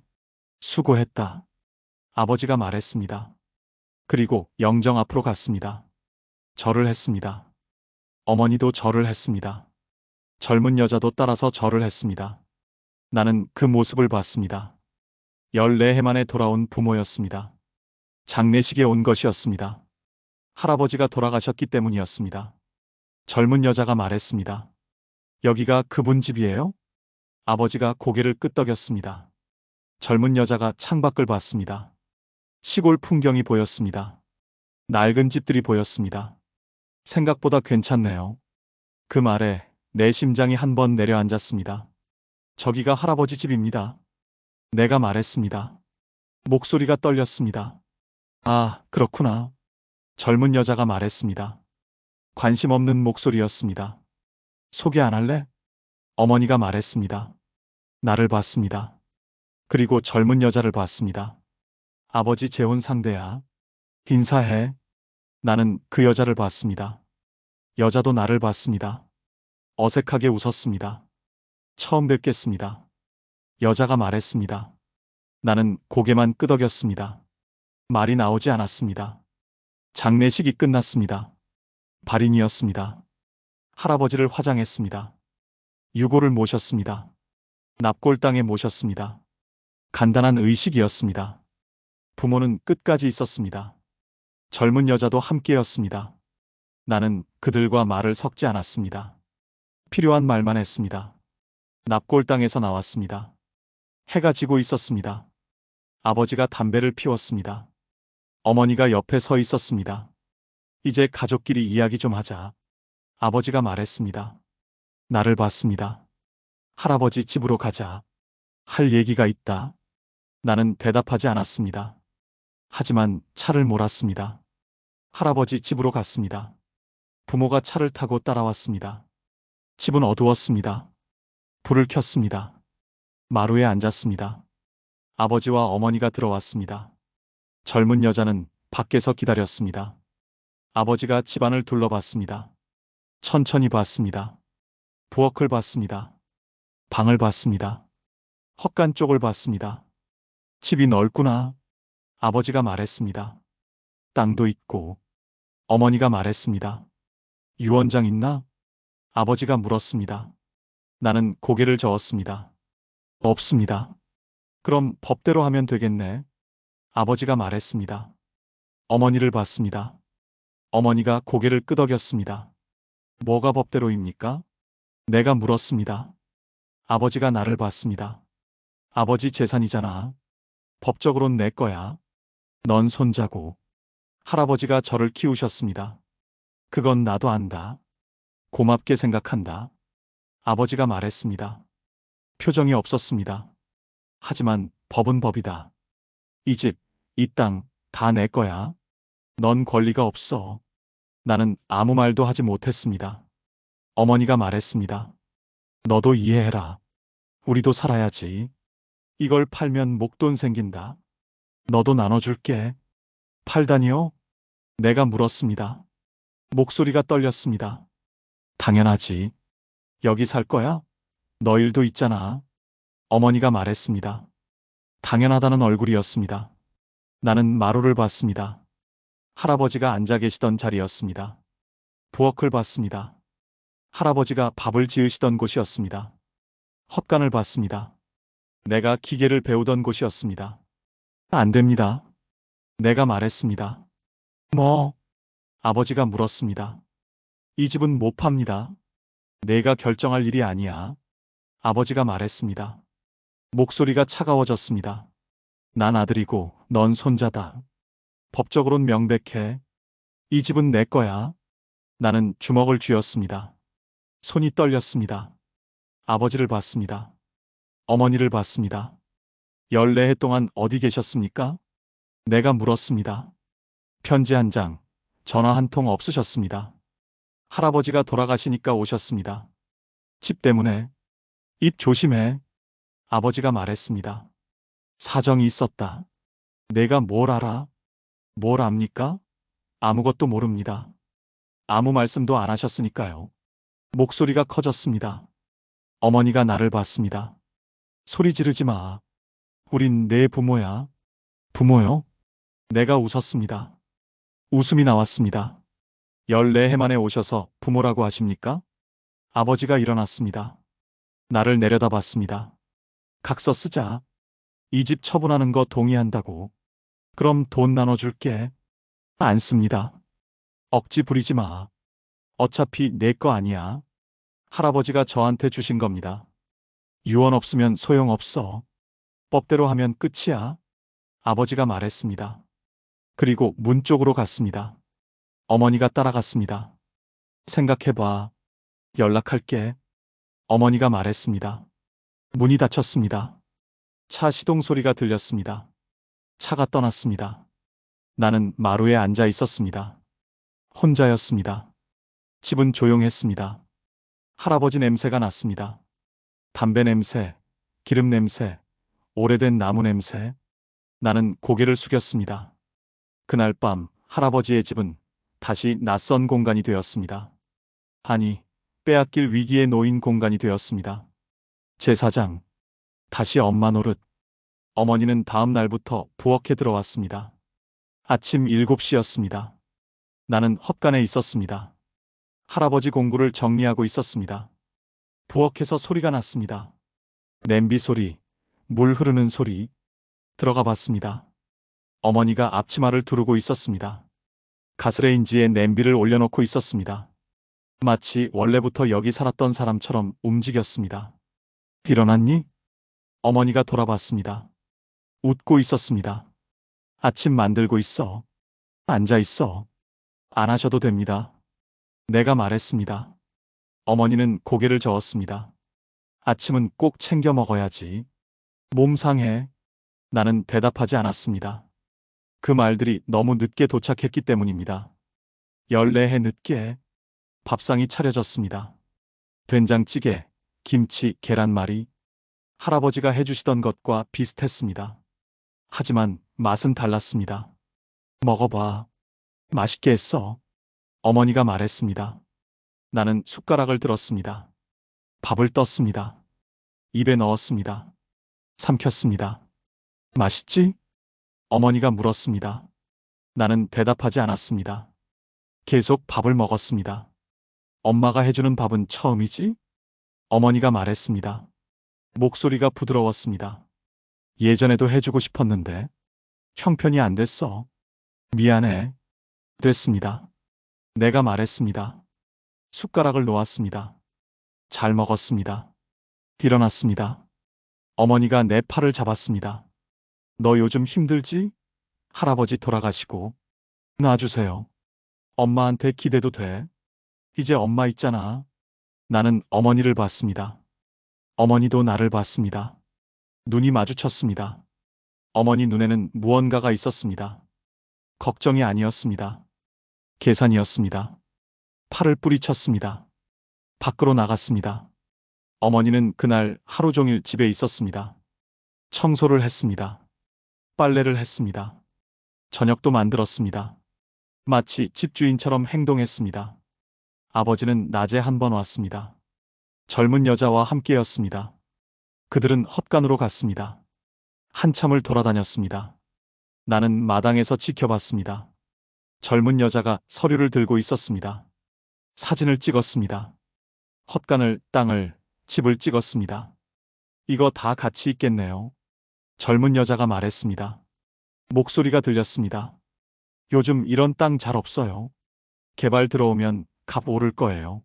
S2: 수고했다. 아버지가 말했습니다. 그리고 영정 앞으로 갔습니다. 절을 했습니다. 어머니도 절을 했습니다. 젊은 여자도 따라서 절을 했습니다. 나는 그 모습을 봤습니다. 14해 만에 돌아온 부모였습니다. 장례식에 온 것이었습니다. 할아버지가 돌아가셨기 때문이었습니다. 젊은 여자가 말했습니다. 여기가 그분 집이에요? 아버지가 고개를 끄덕였습니다. 젊은 여자가 창밖을 봤습니다. 시골 풍경이 보였습니다. 낡은 집들이 보였습니다. 생각보다 괜찮네요. 그 말에 내 심장이 한 번 내려앉았습니다. 저기가 할아버지 집입니다. 내가 말했습니다. 목소리가 떨렸습니다. 아, 그렇구나. 젊은 여자가 말했습니다. 관심 없는 목소리였습니다. 소개 안 할래? 어머니가 말했습니다. 나를 봤습니다. 그리고 젊은 여자를 봤습니다. 아버지 재혼 상대야. 인사해. 나는 그 여자를 봤습니다. 여자도 나를 봤습니다. 어색하게 웃었습니다. 처음 뵙겠습니다. 여자가 말했습니다. 나는 고개만 끄덕였습니다. 말이 나오지 않았습니다. 장례식이 끝났습니다. 발인이었습니다. 할아버지를 화장했습니다. 유고를 모셨습니다. 납골당에 모셨습니다. 간단한 의식이었습니다. 부모는 끝까지 있었습니다. 젊은 여자도 함께였습니다. 나는 그들과 말을 섞지 않았습니다. 필요한 말만 했습니다. 납골당에서 나왔습니다. 해가 지고 있었습니다. 아버지가 담배를 피웠습니다. 어머니가 옆에 서 있었습니다. 이제 가족끼리 이야기 좀 하자. 아버지가 말했습니다. 나를 봤습니다. 할아버지 집으로 가자. 할 얘기가 있다. 나는 대답하지 않았습니다. 하지만 차를 몰았습니다. 할아버지 집으로 갔습니다. 부모가 차를 타고 따라왔습니다. 집은 어두웠습니다. 불을 켰습니다. 마루에 앉았습니다. 아버지와 어머니가 들어왔습니다. 젊은 여자는 밖에서 기다렸습니다. 아버지가 집안을 둘러봤습니다. 천천히 봤습니다. 부엌을 봤습니다. 방을 봤습니다. 헛간 쪽을 봤습니다. 집이 넓구나. 아버지가 말했습니다. 땅도 있고. 어머니가 말했습니다. 유언장 있나? 아버지가 물었습니다. 나는 고개를 저었습니다. 없습니다. 그럼 법대로 하면 되겠네. 아버지가 말했습니다. 어머니를 봤습니다. 어머니가 고개를 끄덕였습니다. 뭐가 법대로입니까? 내가 물었습니다. 아버지가 나를 봤습니다. 아버지 재산이잖아. 법적으론 내 거야. 넌 손자고. 할아버지가 저를 키우셨습니다. 그건 나도 안다. 고맙게 생각한다. 아버지가 말했습니다. 표정이 없었습니다. 하지만 법은 법이다. 이 집, 이 땅, 다 내 거야. 넌 권리가 없어. 나는 아무 말도 하지 못했습니다. 어머니가 말했습니다. 너도 이해해라. 우리도 살아야지. 이걸 팔면 목돈 생긴다. 너도 나눠줄게. 팔다니요? 내가 물었습니다. 목소리가 떨렸습니다. 당연하지. 여기 살 거야? 너 일도 있잖아. 어머니가 말했습니다. 당연하다는 얼굴이었습니다. 나는 마루를 봤습니다. 할아버지가 앉아 계시던 자리였습니다. 부엌을 봤습니다. 할아버지가 밥을 지으시던 곳이었습니다. 헛간을 봤습니다. 내가 기계를 배우던 곳이었습니다. 안 됩니다. 내가 말했습니다. 뭐? 아버지가 물었습니다. 이 집은 못 팝니다. 내가 결정할 일이 아니야. 아버지가 말했습니다. 목소리가 차가워졌습니다. 난 아들이고 넌 손자다. 법적으론 명백해. 이 집은 내 거야. 나는 주먹을 쥐었습니다. 손이 떨렸습니다. 아버지를 봤습니다. 어머니를 봤습니다. 14해 동안 어디 계셨습니까? 내가 물었습니다. 편지 한 장, 전화 한 통 없으셨습니다. 할아버지가 돌아가시니까 오셨습니다. 집 때문에. 입 조심해. 아버지가 말했습니다. 사정이 있었다. 내가 뭘 알아? 뭘 압니까? 아무것도 모릅니다. 아무 말씀도 안 하셨으니까요. 목소리가 커졌습니다. 어머니가 나를 봤습니다. 소리 지르지 마. 우린 내 부모야. 부모요? 내가 웃었습니다. 웃음이 나왔습니다. 14해 만에 오셔서 부모라고 하십니까? 아버지가 일어났습니다. 나를 내려다봤습니다. 각서 쓰자. 이 집 처분하는 거 동의한다고. 그럼 돈 나눠줄게. 안 씁니다. 억지 부리지 마. 어차피 내 거 아니야. 할아버지가 저한테 주신 겁니다. 유언 없으면 소용없어. 법대로 하면 끝이야. 아버지가 말했습니다. 그리고 문 쪽으로 갔습니다. 어머니가 따라갔습니다. 생각해봐. 연락할게. 어머니가 말했습니다. 문이 닫혔습니다. 차 시동 소리가 들렸습니다. 차가 떠났습니다. 나는 마루에 앉아 있었습니다. 혼자였습니다. 집은 조용했습니다. 할아버지 냄새가 났습니다. 담배 냄새, 기름 냄새, 오래된 나무 냄새. 나는 고개를 숙였습니다. 그날 밤 할아버지의 집은 다시 낯선 공간이 되었습니다. 아니, 빼앗길 위기에 놓인 공간이 되었습니다. 제사장, 다시 엄마 노릇. 어머니는 다음 날부터 부엌에 들어왔습니다. 아침 7시였습니다. 나는 헛간에 있었습니다. 할아버지 공구를 정리하고 있었습니다. 부엌에서 소리가 났습니다. 냄비 소리, 물 흐르는 소리. 들어가 봤습니다. 어머니가 앞치마를 두르고 있었습니다. 가스레인지에 냄비를 올려놓고 있었습니다. 마치 원래부터 여기 살았던 사람처럼 움직였습니다. 일어났니? 어머니가 돌아봤습니다. 웃고 있었습니다. 아침 만들고 있어. 앉아 있어. 안 하셔도 됩니다. 내가 말했습니다. 어머니는 고개를 저었습니다. 아침은 꼭 챙겨 먹어야지. 몸 상해. 나는 대답하지 않았습니다. 그 말들이 너무 늦게 도착했기 때문입니다. 14해 늦게 밥상이 차려졌습니다. 된장찌개, 김치, 계란말이. 할아버지가 해주시던 것과 비슷했습니다. 하지만 맛은 달랐습니다. 먹어봐. 맛있게 했어. 어머니가 말했습니다. 나는 숟가락을 들었습니다. 밥을 떴습니다. 입에 넣었습니다. 삼켰습니다. 맛있지? 어머니가 물었습니다. 나는 대답하지 않았습니다. 계속 밥을 먹었습니다. 엄마가 해주는 밥은 처음이지? 어머니가 말했습니다. 목소리가 부드러웠습니다. 예전에도 해주고 싶었는데 형편이 안 됐어. 미안해. 됐습니다. 내가 말했습니다. 숟가락을 놓았습니다. 잘 먹었습니다. 일어났습니다. 어머니가 내 팔을 잡았습니다. 너 요즘 힘들지? 할아버지 돌아가시고. 놔주세요. 엄마한테 기대도 돼. 이제 엄마 있잖아. 나는 어머니를 봤습니다. 어머니도 나를 봤습니다. 눈이 마주쳤습니다. 어머니 눈에는 무언가가 있었습니다. 걱정이 아니었습니다. 계산이었습니다. 팔을 뿌리쳤습니다. 밖으로 나갔습니다. 어머니는 그날 하루 종일 집에 있었습니다. 청소를 했습니다. 빨래를 했습니다. 저녁도 만들었습니다. 마치 집주인처럼 행동했습니다. 아버지는 낮에 한 번 왔습니다. 젊은 여자와 함께였습니다. 그들은 헛간으로 갔습니다. 한참을 돌아다녔습니다. 나는 마당에서 지켜봤습니다. 젊은 여자가 서류를 들고 있었습니다. 사진을 찍었습니다. 헛간을, 땅을, 집을 찍었습니다. 이거 다 같이 있겠네요. 젊은 여자가 말했습니다. 목소리가 들렸습니다. 요즘 이런 땅 잘 없어요. 개발 들어오면 값 오를 거예요.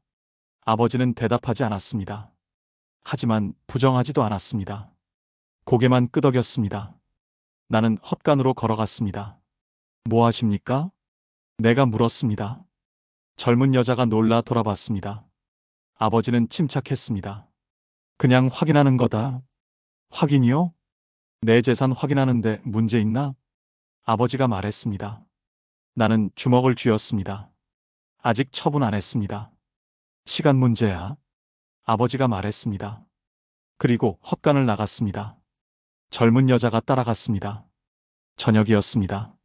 S2: 아버지는 대답하지 않았습니다. 하지만 부정하지도 않았습니다. 고개만 끄덕였습니다. 나는 헛간으로 걸어갔습니다. 뭐 하십니까? 내가 물었습니다. 젊은 여자가 놀라 돌아봤습니다. 아버지는 침착했습니다. 그냥 확인하는 거다. 확인이요? 내 재산 확인하는데 문제 있나? 아버지가 말했습니다. 나는 주먹을 쥐었습니다. 아직 처분 안 했습니다. 시간 문제야. 아버지가 말했습니다. 그리고 헛간을 나갔습니다. 젊은 여자가 따라갔습니다. 저녁이었습니다.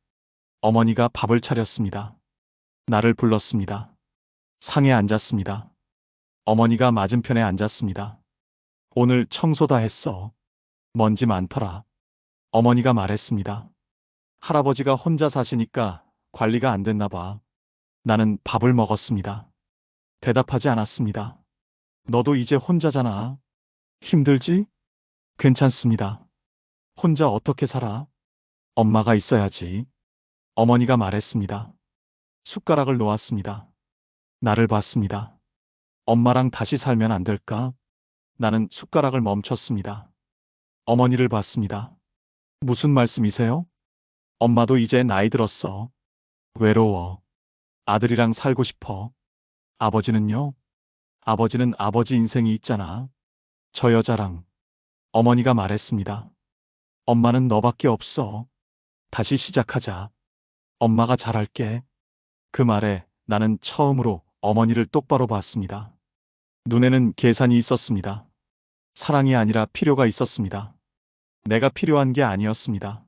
S2: 어머니가 밥을 차렸습니다. 나를 불렀습니다. 상에 앉았습니다. 어머니가 맞은편에 앉았습니다. 오늘 청소 다 했어. 먼지 많더라. 어머니가 말했습니다. 할아버지가 혼자 사시니까 관리가 안 됐나 봐. 나는 밥을 먹었습니다. 대답하지 않았습니다. 너도 이제 혼자잖아. 힘들지? 괜찮습니다. 혼자 어떻게 살아? 엄마가 있어야지. 어머니가 말했습니다. 숟가락을 놓았습니다. 나를 봤습니다. 엄마랑 다시 살면 안 될까? 나는 숟가락을 멈췄습니다. 어머니를 봤습니다. 무슨 말씀이세요? 엄마도 이제 나이 들었어. 외로워. 아들이랑 살고 싶어. 아버지는요? 아버지는 아버지 인생이 있잖아. 저 여자랑. 어머니가 말했습니다. 엄마는 너밖에 없어. 다시 시작하자. 엄마가 잘할게. 그 말에 나는 처음으로 어머니를 똑바로 봤습니다. 눈에는 계산이 있었습니다. 사랑이 아니라 필요가 있었습니다. 내가 필요한 게 아니었습니다.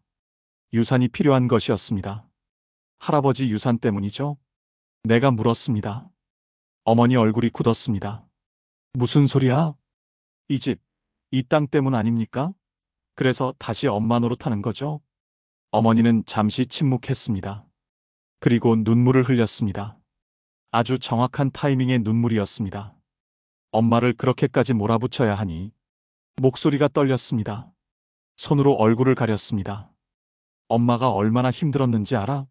S2: 유산이 필요한 것이었습니다. 할아버지 유산 때문이죠? 내가 물었습니다. 어머니 얼굴이 굳었습니다. 무슨 소리야? 이 집, 이 땅 때문 아닙니까? 그래서 다시 엄마 노릇하는 거죠? 어머니는 잠시 침묵했습니다. 그리고 눈물을 흘렸습니다. 아주 정확한 타이밍의 눈물이었습니다. 엄마를 그렇게까지 몰아붙여야 하니 목소리가 떨렸습니다. 손으로 얼굴을 가렸습니다. 엄마가 얼마나 힘들었는지 알아?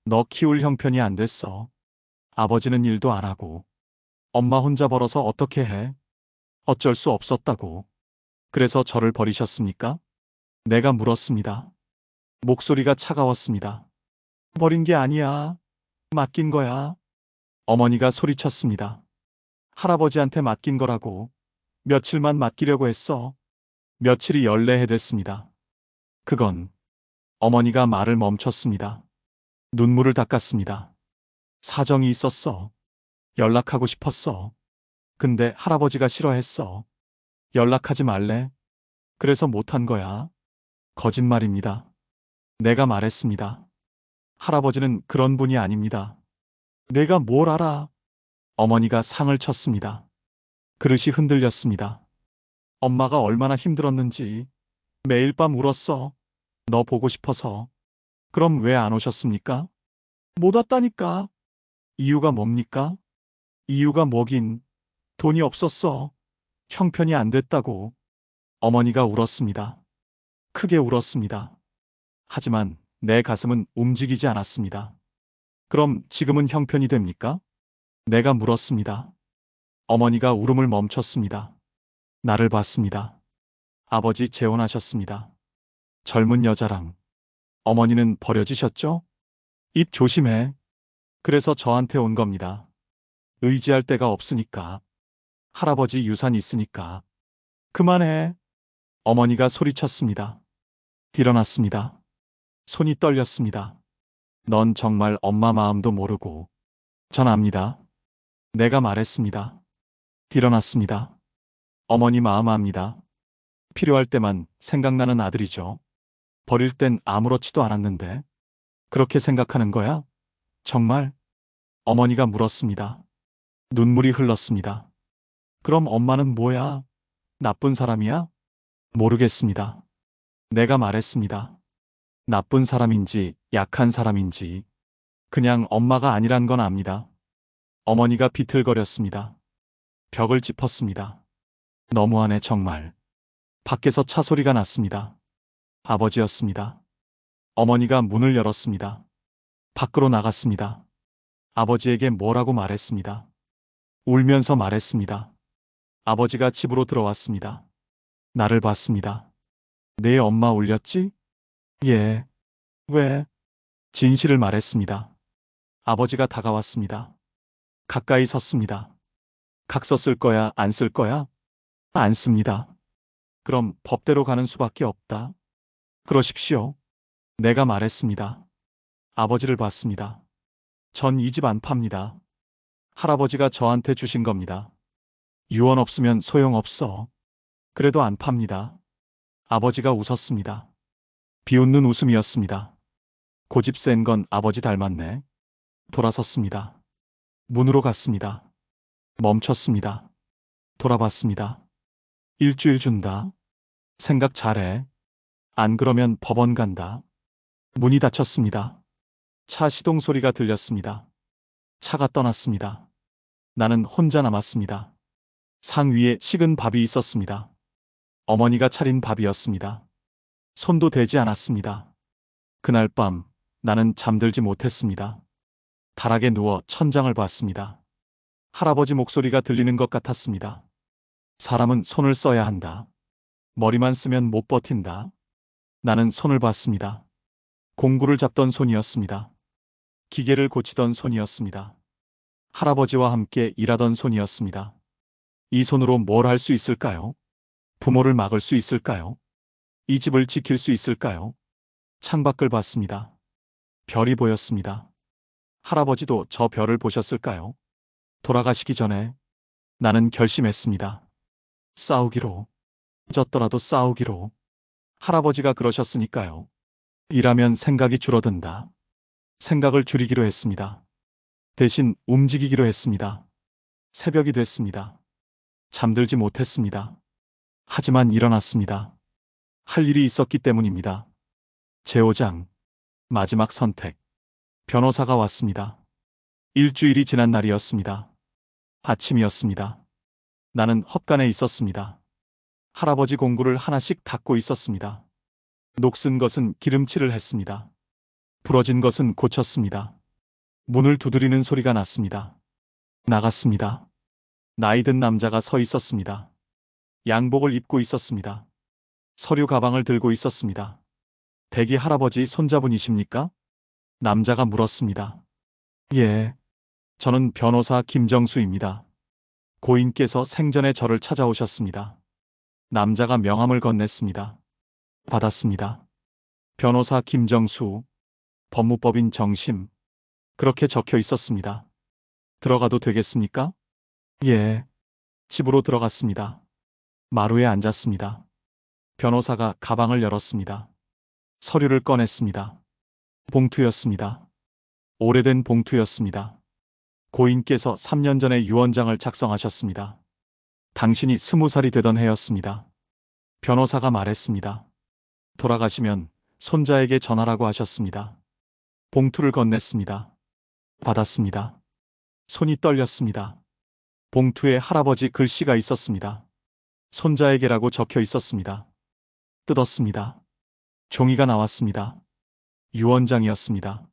S2: 너 키울 형편이 안 됐어. 아버지는 일도 안 하고. 엄마 혼자 벌어서 어떻게 해? 어쩔 수 없었다고. 그래서 저를 버리셨습니까? 내가 물었습니다. 목소리가 차가웠습니다. 버린 게 아니야. 맡긴 거야. 어머니가 소리쳤습니다. 할아버지한테 맡긴 거라고. 며칠만 맡기려고 했어. 며칠이 연례해 됐습니다. 그건 어머니가 말을 멈췄습니다. 눈물을 닦았습니다. 사정이 있었어. 연락하고 싶었어. 근데 할아버지가 싫어했어. 연락하지 말래. 그래서 못한 거야. 거짓말입니다. 내가 말했습니다. 할아버지는 그런 분이 아닙니다. 내가 뭘 알아? 어머니가 상을 쳤습니다. 그릇이 흔들렸습니다. 엄마가 얼마나 힘들었는지 매일 밤 울었어. 너 보고 싶어서. 그럼 왜 안 오셨습니까? 못 왔다니까. 이유가 뭡니까? 이유가 뭐긴. 돈이 없었어. 형편이 안 됐다고. 어머니가 울었습니다. 크게 울었습니다. 하지만 내 가슴은 움직이지 않았습니다. 그럼 지금은 형편이 됩니까? 내가 물었습니다. 어머니가 울음을 멈췄습니다. 나를 봤습니다. 아버지 재혼하셨습니다. 젊은 여자랑. 어머니는 버려지셨죠? 입 조심해. 그래서 저한테 온 겁니다. 의지할 데가 없으니까. 할아버지 유산 있으니까. 그만해. 어머니가 소리쳤습니다. 일어났습니다. 손이 떨렸습니다. 넌 정말 엄마 마음도 모르고. 전 압니다. 내가 말했습니다. 일어났습니다. 어머니 마음 압니다. 필요할 때만 생각나는 아들이죠. 버릴 땐 아무렇지도 않았는데. 그렇게 생각하는 거야? 정말? 어머니가 물었습니다. 눈물이 흘렀습니다. 그럼 엄마는 뭐야? 나쁜 사람이야? 모르겠습니다. 내가 말했습니다. 나쁜 사람인지 약한 사람인지 그냥 엄마가 아니란 건 압니다. 어머니가 비틀거렸습니다. 벽을 짚었습니다. 너무하네 정말. 밖에서 차 소리가 났습니다. 아버지였습니다. 어머니가 문을 열었습니다. 밖으로 나갔습니다. 아버지에게 뭐라고 말했습니다. 울면서 말했습니다. 아버지가 집으로 들어왔습니다. 나를 봤습니다. 내 엄마 울렸지? 예. 왜? 진실을 말했습니다. 아버지가 다가왔습니다. 가까이 섰습니다. 각서 쓸 거야, 안 쓸 거야? 안 씁니다. 그럼 법대로 가는 수밖에 없다. 그러십시오. 내가 말했습니다. 아버지를 봤습니다. 전 이 집 안 팝니다. 할아버지가 저한테 주신 겁니다. 유언 없으면 소용없어. 그래도 안 팝니다. 아버지가 웃었습니다. 비웃는 웃음이었습니다. 고집 센 건 아버지 닮았네. 돌아섰습니다. 문으로 갔습니다. 멈췄습니다. 돌아봤습니다. 일주일 준다. 생각 잘해. 안 그러면 법원 간다. 문이 닫혔습니다. 차 시동 소리가 들렸습니다. 차가 떠났습니다. 나는 혼자 남았습니다. 상 위에 식은 밥이 있었습니다. 어머니가 차린 밥이었습니다. 손도 대지 않았습니다. 그날 밤 나는 잠들지 못했습니다. 다락에 누워 천장을 봤습니다. 할아버지 목소리가 들리는 것 같았습니다. 사람은 손을 써야 한다. 머리만 쓰면 못 버틴다. 나는 손을 봤습니다. 공구를 잡던 손이었습니다. 기계를 고치던 손이었습니다. 할아버지와 함께 일하던 손이었습니다. 이 손으로 뭘 할 수 있을까요? 부모를 막을 수 있을까요? 이 집을 지킬 수 있을까요? 창밖을 봤습니다. 별이 보였습니다. 할아버지도 저 별을 보셨을까요? 돌아가시기 전에 나는 결심했습니다. 싸우기로. 졌더라도 싸우기로. 할아버지가 그러셨으니까요. 일하면 생각이 줄어든다. 생각을 줄이기로 했습니다. 대신 움직이기로 했습니다. 새벽이 됐습니다. 잠들지 못했습니다. 하지만 일어났습니다. 할 일이 있었기 때문입니다. 제오장. 마지막 선택. 변호사가 왔습니다. 일주일이 지난 날이었습니다. 아침이었습니다. 나는 헛간에 있었습니다. 할아버지 공구를 하나씩 닦고 있었습니다. 녹슨 것은 기름칠을 했습니다. 부러진 것은 고쳤습니다. 문을 두드리는 소리가 났습니다. 나갔습니다. 나이든 남자가 서 있었습니다. 양복을 입고 있었습니다. 서류 가방을 들고 있었습니다. 대기 할아버지 손자분이십니까? 남자가 물었습니다. 예. 저는 변호사 김정수입니다. 고인께서 생전에 저를 찾아오셨습니다. 남자가 명함을 건넸습니다. 받았습니다. 변호사 김정수, 법무법인 정심. 그렇게 적혀 있었습니다. 들어가도 되겠습니까? 예. 집으로 들어갔습니다. 마루에 앉았습니다. 변호사가 가방을 열었습니다. 서류를 꺼냈습니다. 봉투였습니다. 오래된 봉투였습니다. 고인께서 3년 전에 유언장을 작성하셨습니다. 당신이 20살이 되던 해였습니다. 변호사가 말했습니다. 돌아가시면 손자에게 전하라고 하셨습니다. 봉투를 건넸습니다. 받았습니다. 손이 떨렸습니다. 봉투에 할아버지 글씨가 있었습니다. 손자에게라고 적혀 있었습니다. 뜯었습니다. 종이가 나왔습니다. 유언장이었습니다.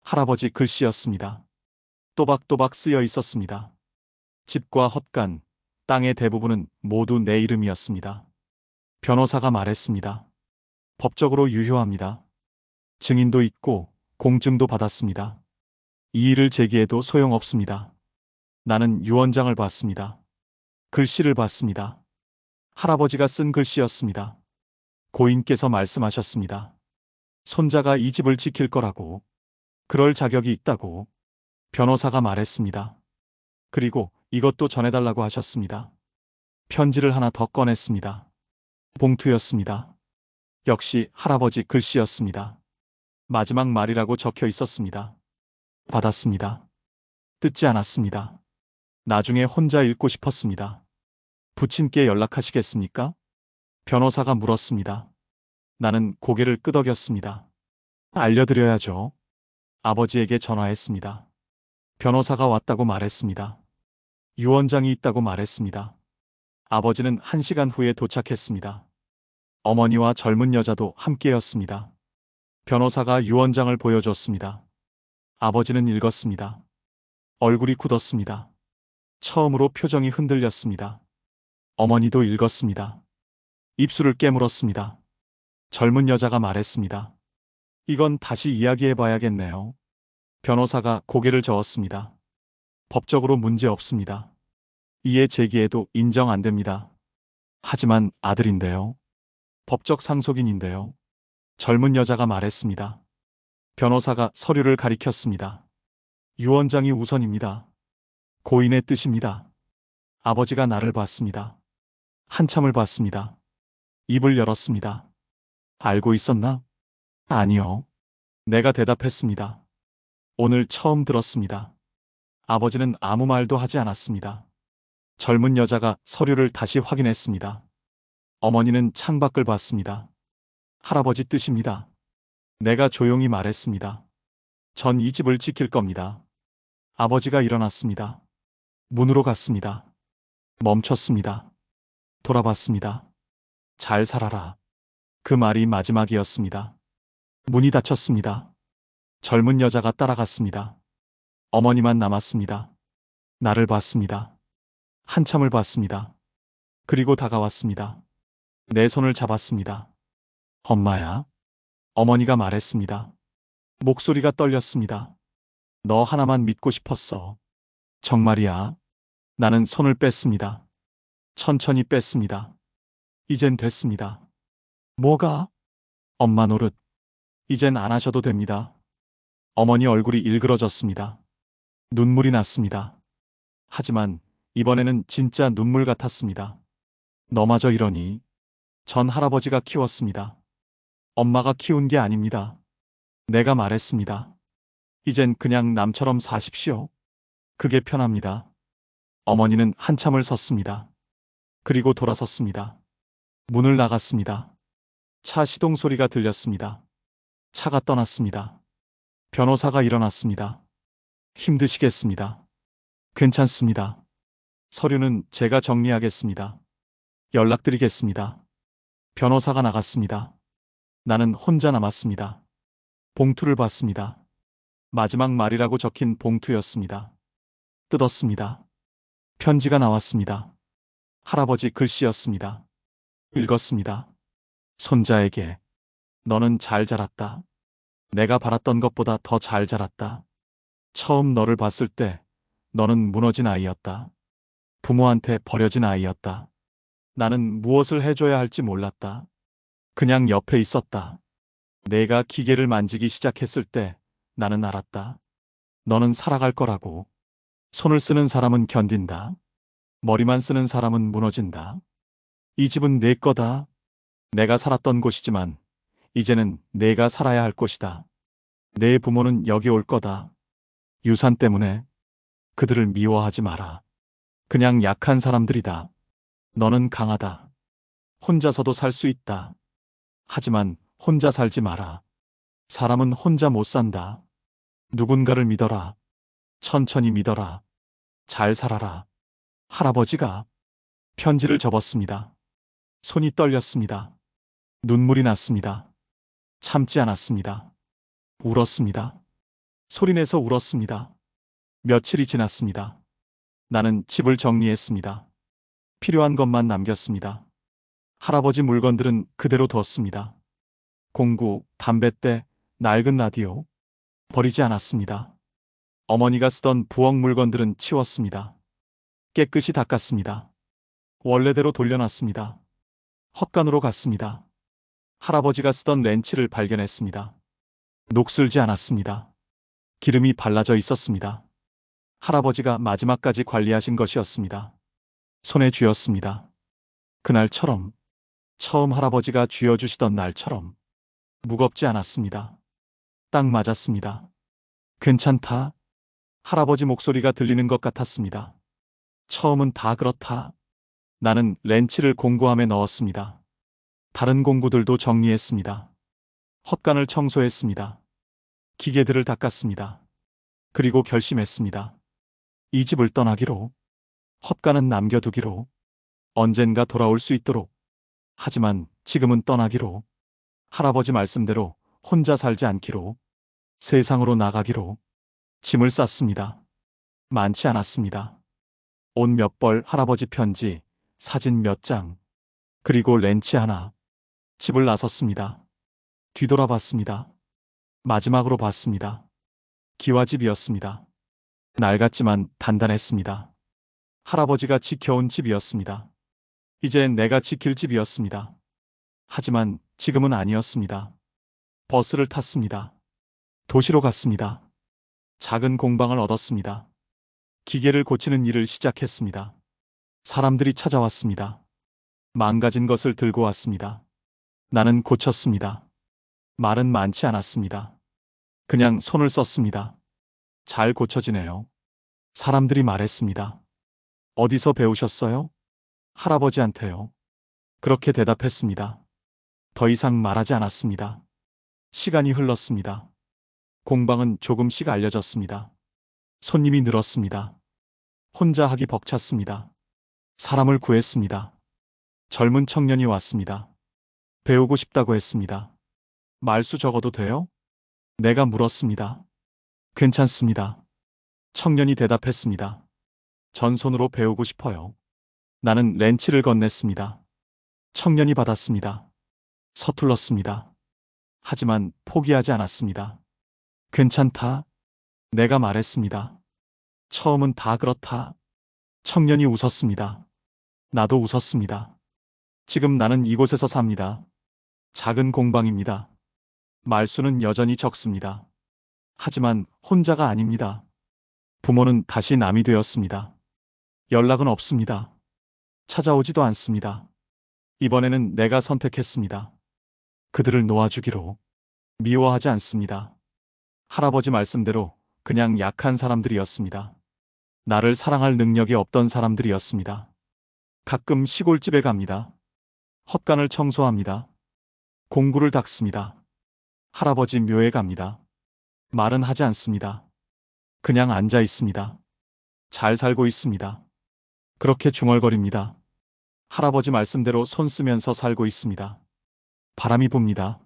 S2: 할아버지 글씨였습니다. 또박또박 쓰여 있었습니다. 집과 헛간, 땅의 대부분은 모두 내 이름이었습니다. 변호사가 말했습니다. 법적으로 유효합니다. 증인도 있고 공증도 받았습니다. 이의를 제기해도 소용없습니다. 나는 유언장을 봤습니다. 글씨를 봤습니다. 할아버지가 쓴 글씨였습니다. 고인께서 말씀하셨습니다. 손자가 이 집을 지킬 거라고. 그럴 자격이 있다고. 변호사가 말했습니다. 그리고 이것도 전해달라고 하셨습니다. 편지를 하나 더 꺼냈습니다. 봉투였습니다. 역시 할아버지 글씨였습니다. 마지막 말이라고 적혀 있었습니다. 받았습니다. 뜯지 않았습니다. 나중에 혼자 읽고 싶었습니다. 부친께 연락하시겠습니까? 변호사가 물었습니다. 나는 고개를 끄덕였습니다. 알려드려야죠. 아버지에게 전화했습니다. 변호사가 왔다고 말했습니다. 유언장이 있다고 말했습니다. 아버지는 1시간 후에 도착했습니다. 어머니와 젊은 여자도 함께였습니다. 변호사가 유언장을 보여줬습니다. 아버지는 읽었습니다. 얼굴이 굳었습니다. 처음으로 표정이 흔들렸습니다. 어머니도 읽었습니다. 입술을 깨물었습니다. 젊은 여자가 말했습니다. 이건 다시 이야기해 봐야겠네요. 변호사가 고개를 저었습니다. 법적으로 문제 없습니다. 이해 제기해도 인정 안 됩니다. 하지만 아들인데요. 법적 상속인인데요. 젊은 여자가 말했습니다. 변호사가 서류를 가리켰습니다. 유언장이 우선입니다. 고인의 뜻입니다. 아버지가 나를 봤습니다. 한참을 봤습니다. 입을 열었습니다. 알고 있었나? 아니요. 내가 대답했습니다. 오늘 처음 들었습니다. 아버지는 아무 말도 하지 않았습니다. 젊은 여자가 서류를 다시 확인했습니다. 어머니는 창밖을 봤습니다. 할아버지 뜻입니다. 내가 조용히 말했습니다. 전 이 집을 지킬 겁니다. 아버지가 일어났습니다. 문으로 갔습니다. 멈췄습니다. 돌아봤습니다. 잘 살아라. 그 말이 마지막이었습니다. 문이 닫혔습니다. 젊은 여자가 따라갔습니다. 어머니만 남았습니다. 나를 봤습니다. 한참을 봤습니다. 그리고 다가왔습니다. 내 손을 잡았습니다. 엄마야? 어머니가 말했습니다. 목소리가 떨렸습니다. 너 하나만 믿고 싶었어. 정말이야? 나는 손을 뺐습니다. 천천히 뺐습니다. 이젠 됐습니다. 뭐가? 엄마 노릇. 이젠 안 하셔도 됩니다. 어머니 얼굴이 일그러졌습니다. 눈물이 났습니다. 하지만 이번에는 진짜 눈물 같았습니다. 너마저 이러니? 전 할아버지가 키웠습니다. 엄마가 키운 게 아닙니다. 내가 말했습니다. 이젠 그냥 남처럼 사십시오. 그게 편합니다. 어머니는 한참을 섰습니다. 그리고 돌아섰습니다. 문을 나갔습니다. 차 시동 소리가 들렸습니다. 차가 떠났습니다. 변호사가 일어났습니다. 힘드시겠습니다. 괜찮습니다. 서류는 제가 정리하겠습니다. 연락드리겠습니다. 변호사가 나갔습니다. 나는 혼자 남았습니다. 봉투를 봤습니다. 마지막 말이라고 적힌 봉투였습니다. 뜯었습니다. 편지가 나왔습니다. 할아버지 글씨였습니다. 읽었습니다. 손자에게 너는 잘 자랐다. 내가 바랐던 것보다 더 잘 자랐다. 처음 너를 봤을 때 너는 무너진 아이였다. 부모한테 버려진 아이였다. 나는 무엇을 해줘야 할지 몰랐다. 그냥 옆에 있었다. 내가 기계를 만지기 시작했을 때 나는 알았다. 너는 살아갈 거라고. 손을 쓰는 사람은 견딘다. 머리만 쓰는 사람은 무너진다. 이 집은 내 거다. 내가 살았던 곳이지만 이제는 내가 살아야 할 곳이다. 내 부모는 여기 올 거다. 유산 때문에 그들을 미워하지 마라. 그냥 약한 사람들이다. 너는 강하다. 혼자서도 살 수 있다. 하지만 혼자 살지 마라. 사람은 혼자 못 산다. 누군가를 믿어라. 천천히 믿어라. 잘 살아라. 할아버지가 편지를 접었습니다. 손이 떨렸습니다. 눈물이 났습니다. 참지 않았습니다. 울었습니다. 소리내서 울었습니다. 며칠이 지났습니다. 나는 집을 정리했습니다. 필요한 것만 남겼습니다. 할아버지 물건들은 그대로 뒀습니다. 공구, 담뱃대, 낡은 라디오. 버리지 않았습니다. 어머니가 쓰던 부엌 물건들은 치웠습니다. 깨끗이 닦았습니다. 원래대로 돌려놨습니다. 헛간으로 갔습니다. 할아버지가 쓰던 렌치를 발견했습니다. 녹슬지 않았습니다. 기름이 발라져 있었습니다. 할아버지가 마지막까지 관리하신 것이었습니다. 손에 쥐었습니다. 그날처럼, 처음 할아버지가 쥐어주시던 날처럼 무겁지 않았습니다. 딱 맞았습니다. 괜찮다. 할아버지 목소리가 들리는 것 같았습니다. 처음은 다 그렇다. 나는 렌치를 공구함에 넣었습니다. 다른 공구들도 정리했습니다. 헛간을 청소했습니다. 기계들을 닦았습니다. 그리고 결심했습니다. 이 집을 떠나기로, 헛간은 남겨두기로, 언젠가 돌아올 수 있도록. 하지만 지금은 떠나기로, 할아버지 말씀대로 혼자 살지 않기로, 세상으로 나가기로 짐을 쌌습니다. 많지 않았습니다. 옷 몇 벌, 할아버지 편지, 사진 몇 장, 그리고 렌치 하나. 집을 나섰습니다. 뒤돌아봤습니다. 마지막으로 봤습니다. 기와집이었습니다. 낡았지만 단단했습니다. 할아버지가 지켜온 집이었습니다. 이제 내가 지킬 집이었습니다. 하지만 지금은 아니었습니다. 버스를 탔습니다. 도시로 갔습니다. 작은 공방을 얻었습니다. 기계를 고치는 일을 시작했습니다. 사람들이 찾아왔습니다. 망가진 것을 들고 왔습니다. 나는 고쳤습니다. 말은 많지 않았습니다. 그냥 손을 썼습니다. 잘 고쳐지네요. 사람들이 말했습니다. 어디서 배우셨어요? 할아버지한테요. 그렇게 대답했습니다. 더 이상 말하지 않았습니다. 시간이 흘렀습니다. 공방은 조금씩 알려졌습니다. 손님이 늘었습니다. 혼자 하기 벅찼습니다. 사람을 구했습니다. 젊은 청년이 왔습니다. 배우고 싶다고 했습니다. 말수 적어도 돼요? 내가 물었습니다. 괜찮습니다. 청년이 대답했습니다. 전손으로 배우고 싶어요. 나는 렌치를 건넸습니다. 청년이 받았습니다. 서툴렀습니다. 하지만 포기하지 않았습니다. 괜찮다. 내가 말했습니다. 처음은 다 그렇다. 청년이 웃었습니다. 나도 웃었습니다. 지금 나는 이곳에서 삽니다. 작은 공방입니다. 말수는 여전히 적습니다. 하지만 혼자가 아닙니다. 부모는 다시 남이 되었습니다. 연락은 없습니다. 찾아오지도 않습니다. 이번에는 내가 선택했습니다. 그들을 놓아주기로. 미워하지 않습니다. 할아버지 말씀대로 그냥 약한 사람들이었습니다. 나를 사랑할 능력이 없던 사람들이었습니다. 가끔 시골집에 갑니다. 헛간을 청소합니다. 공구를 닦습니다. 할아버지 묘에 갑니다. 말은 하지 않습니다. 그냥 앉아 있습니다. 잘 살고 있습니다. 그렇게 중얼거립니다. 할아버지 말씀대로 손 쓰면서 살고 있습니다. 바람이 붑니다.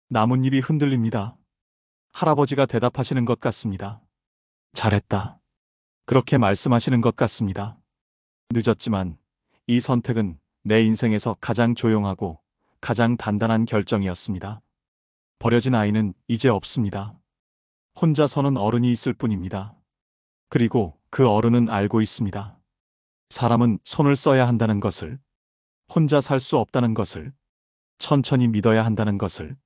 S2: 나뭇잎이 흔들립니다. 할아버지가 대답하시는 것 같습니다. 잘했다. 그렇게 말씀하시는 것 같습니다. 늦었지만 이 선택은 내 인생에서 가장 조용하고 가장 단단한 결정이었습니다. 버려진 아이는 이제 없습니다. 혼자 서는 어른이 있을 뿐입니다. 그리고 그 어른은 알고 있습니다. 사람은 손을 써야 한다는 것을, 혼자 살 수 없다는 것을, 천천히 믿어야 한다는 것을.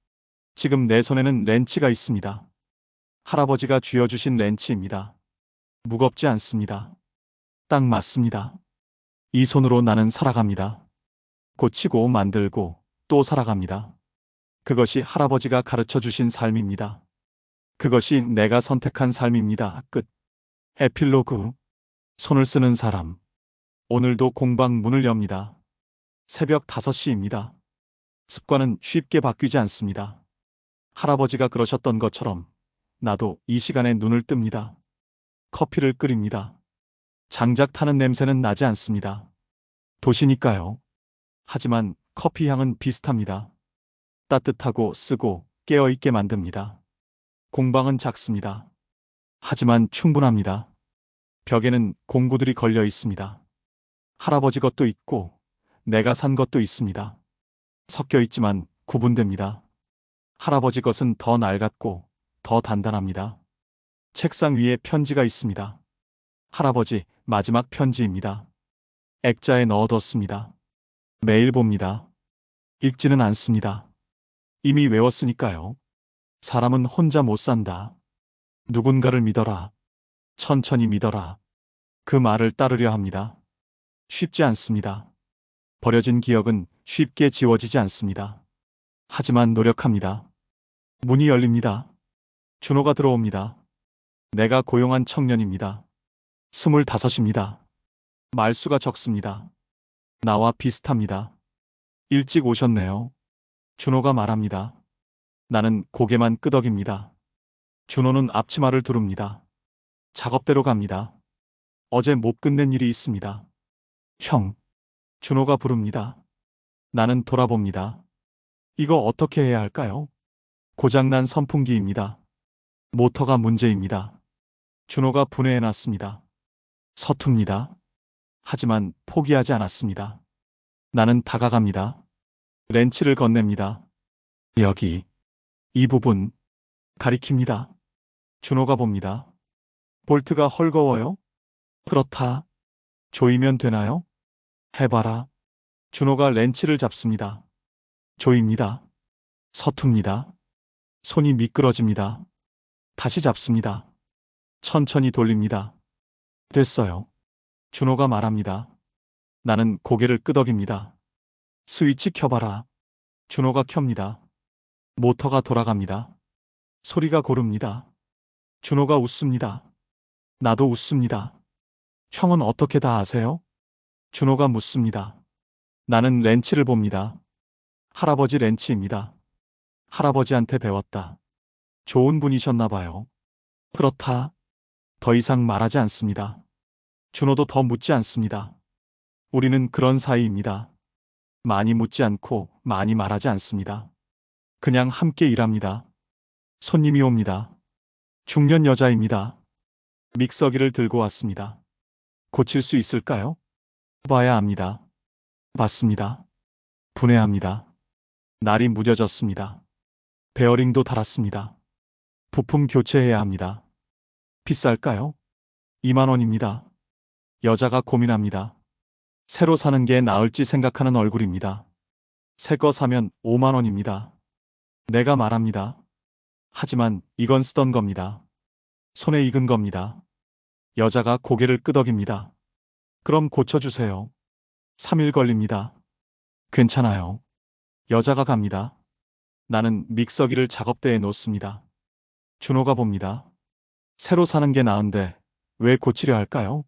S2: 지금 내 손에는 렌치가 있습니다. 할아버지가 쥐어주신 렌치입니다. 무겁지 않습니다. 딱 맞습니다. 이 손으로 나는 살아갑니다. 고치고 만들고 또 살아갑니다. 그것이 할아버지가 가르쳐 주신 삶입니다. 그것이 내가 선택한 삶입니다. 끝. 에필로그. 손을 쓰는 사람. 오늘도 공방 문을 엽니다. 새벽 5시입니다. 습관은 쉽게 바뀌지 않습니다. 할아버지가 그러셨던 것처럼 나도 이 시간에 눈을 뜹니다. 커피를 끓입니다. 장작 타는 냄새는 나지 않습니다. 도시니까요. 하지만 커피 향은 비슷합니다. 따뜻하고 쓰고 깨어있게 만듭니다. 공방은 작습니다. 하지만 충분합니다. 벽에는 공구들이 걸려 있습니다. 할아버지 것도 있고 내가 산 것도 있습니다. 섞여 있지만 구분됩니다. 할아버지 것은 더 낡았고 더 단단합니다. 책상 위에 편지가 있습니다. 할아버지 마지막 편지입니다. 액자에 넣어뒀습니다. 매일 봅니다. 읽지는 않습니다. 이미 외웠으니까요. 사람은 혼자 못 산다. 누군가를 믿어라. 천천히 믿어라. 그 말을 따르려 합니다. 쉽지 않습니다. 버려진 기억은 쉽게 지워지지 않습니다. 하지만 노력합니다. 문이 열립니다. 준호가 들어옵니다. 내가 고용한 청년입니다. 25입니다. 말수가 적습니다. 나와 비슷합니다. 일찍 오셨네요. 준호가 말합니다. 나는 고개만 끄덕입니다. 준호는 앞치마를 두릅니다. 작업대로 갑니다. 어제 못 끝낸 일이 있습니다. 형. 준호가 부릅니다. 나는 돌아봅니다. 이거 어떻게 해야 할까요? 고장난 선풍기입니다. 모터가 문제입니다. 준호가 분해해놨습니다. 서툽니다. 하지만 포기하지 않았습니다. 나는 다가갑니다. 렌치를 건넵니다. 여기, 이 부분, 가리킵니다. 준호가 봅니다. 볼트가 헐거워요? 그렇다. 조이면 되나요? 해봐라. 준호가 렌치를 잡습니다. 조입니다. 서툽니다. 손이 미끄러집니다. 다시 잡습니다. 천천히 돌립니다. 됐어요. 준호가 말합니다. 나는 고개를 끄덕입니다. 스위치 켜봐라. 준호가 켭니다. 모터가 돌아갑니다. 소리가 고릅니다. 준호가 웃습니다. 나도 웃습니다. 형은 어떻게 다 아세요? 준호가 묻습니다. 나는 렌치를 봅니다. 할아버지 렌치입니다. 할아버지한테 배웠다. 좋은 분이셨나 봐요. 그렇다. 더 이상 말하지 않습니다. 준호도 더 묻지 않습니다. 우리는 그런 사이입니다. 많이 묻지 않고 많이 말하지 않습니다. 그냥 함께 일합니다. 손님이 옵니다. 중년 여자입니다. 믹서기를 들고 왔습니다. 고칠 수 있을까요? 봐야 합니다. 봤습니다. 분해합니다. 날이 무뎌졌습니다. 베어링도 닳았습니다. 부품 교체해야 합니다. 비쌀까요? 2만 원입니다. 여자가 고민합니다. 새로 사는 게 나을지 생각하는 얼굴입니다. 새 거 사면 5만 원입니다. 내가 말합니다. 하지만 이건 쓰던 겁니다. 손에 익은 겁니다. 여자가 고개를 끄덕입니다. 그럼 고쳐주세요. 3일 걸립니다. 괜찮아요. 여자가 갑니다. 나는 믹서기를 작업대에 놓습니다. 준호가 봅니다. 새로 사는 게 나은데 왜 고치려 할까요?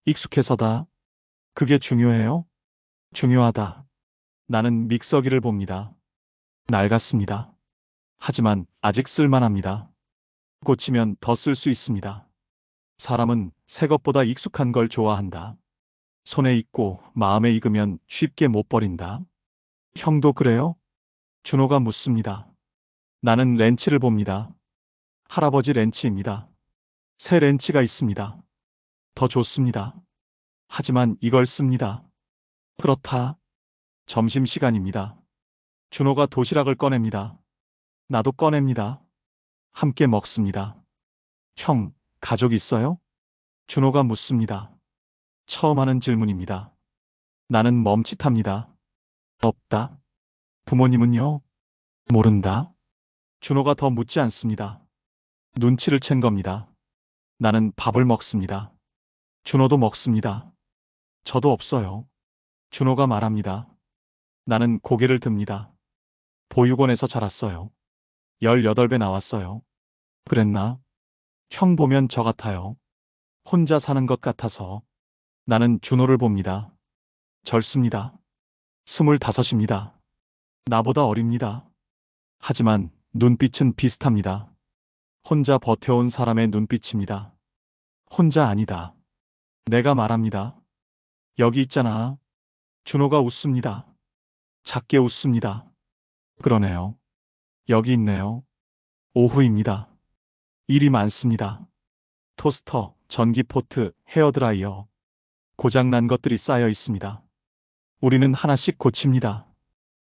S2: 익숙해서다. 그게 중요해요? 중요하다. 나는 믹서기를 봅니다. 낡았습니다. 하지만 아직 쓸만합니다. 고치면 더 쓸 수 있습니다. 사람은 새 것보다 익숙한 걸 좋아한다. 손에 익고 마음에 익으면 쉽게 못 버린다. 형도 그래요? 준호가 묻습니다. 나는 렌치를 봅니다. 할아버지 렌치입니다. 새 렌치가 있습니다. 더 좋습니다. 하지만 이걸 씁니다. 그렇다. 점심시간입니다. 준호가 도시락을 꺼냅니다. 나도 꺼냅니다. 함께 먹습니다. 형, 가족 있어요? 준호가 묻습니다. 처음 하는 질문입니다. 나는 멈칫합니다. 없다. 부모님은요? 모른다. 준호가 더 묻지 않습니다. 눈치를 챈 겁니다. 나는 밥을 먹습니다. 준호도 먹습니다. 저도 없어요. 준호가 말합니다. 나는 고개를 듭니다. 보육원에서 자랐어요. 18배 나왔어요. 그랬나? 형 보면 저 같아요. 혼자 사는 것 같아서. 나는 준호를 봅니다. 젊습니다. 25입니다. 나보다 어립니다. 하지만 눈빛은 비슷합니다. 혼자 버텨온 사람의 눈빛입니다. 혼자 아니다. 내가 말합니다. 여기 있잖아. 준호가 웃습니다. 작게 웃습니다. 그러네요. 여기 있네요. 오후입니다. 일이 많습니다. 토스터, 전기포트, 헤어드라이어. 고장난 것들이 쌓여 있습니다. 우리는 하나씩 고칩니다.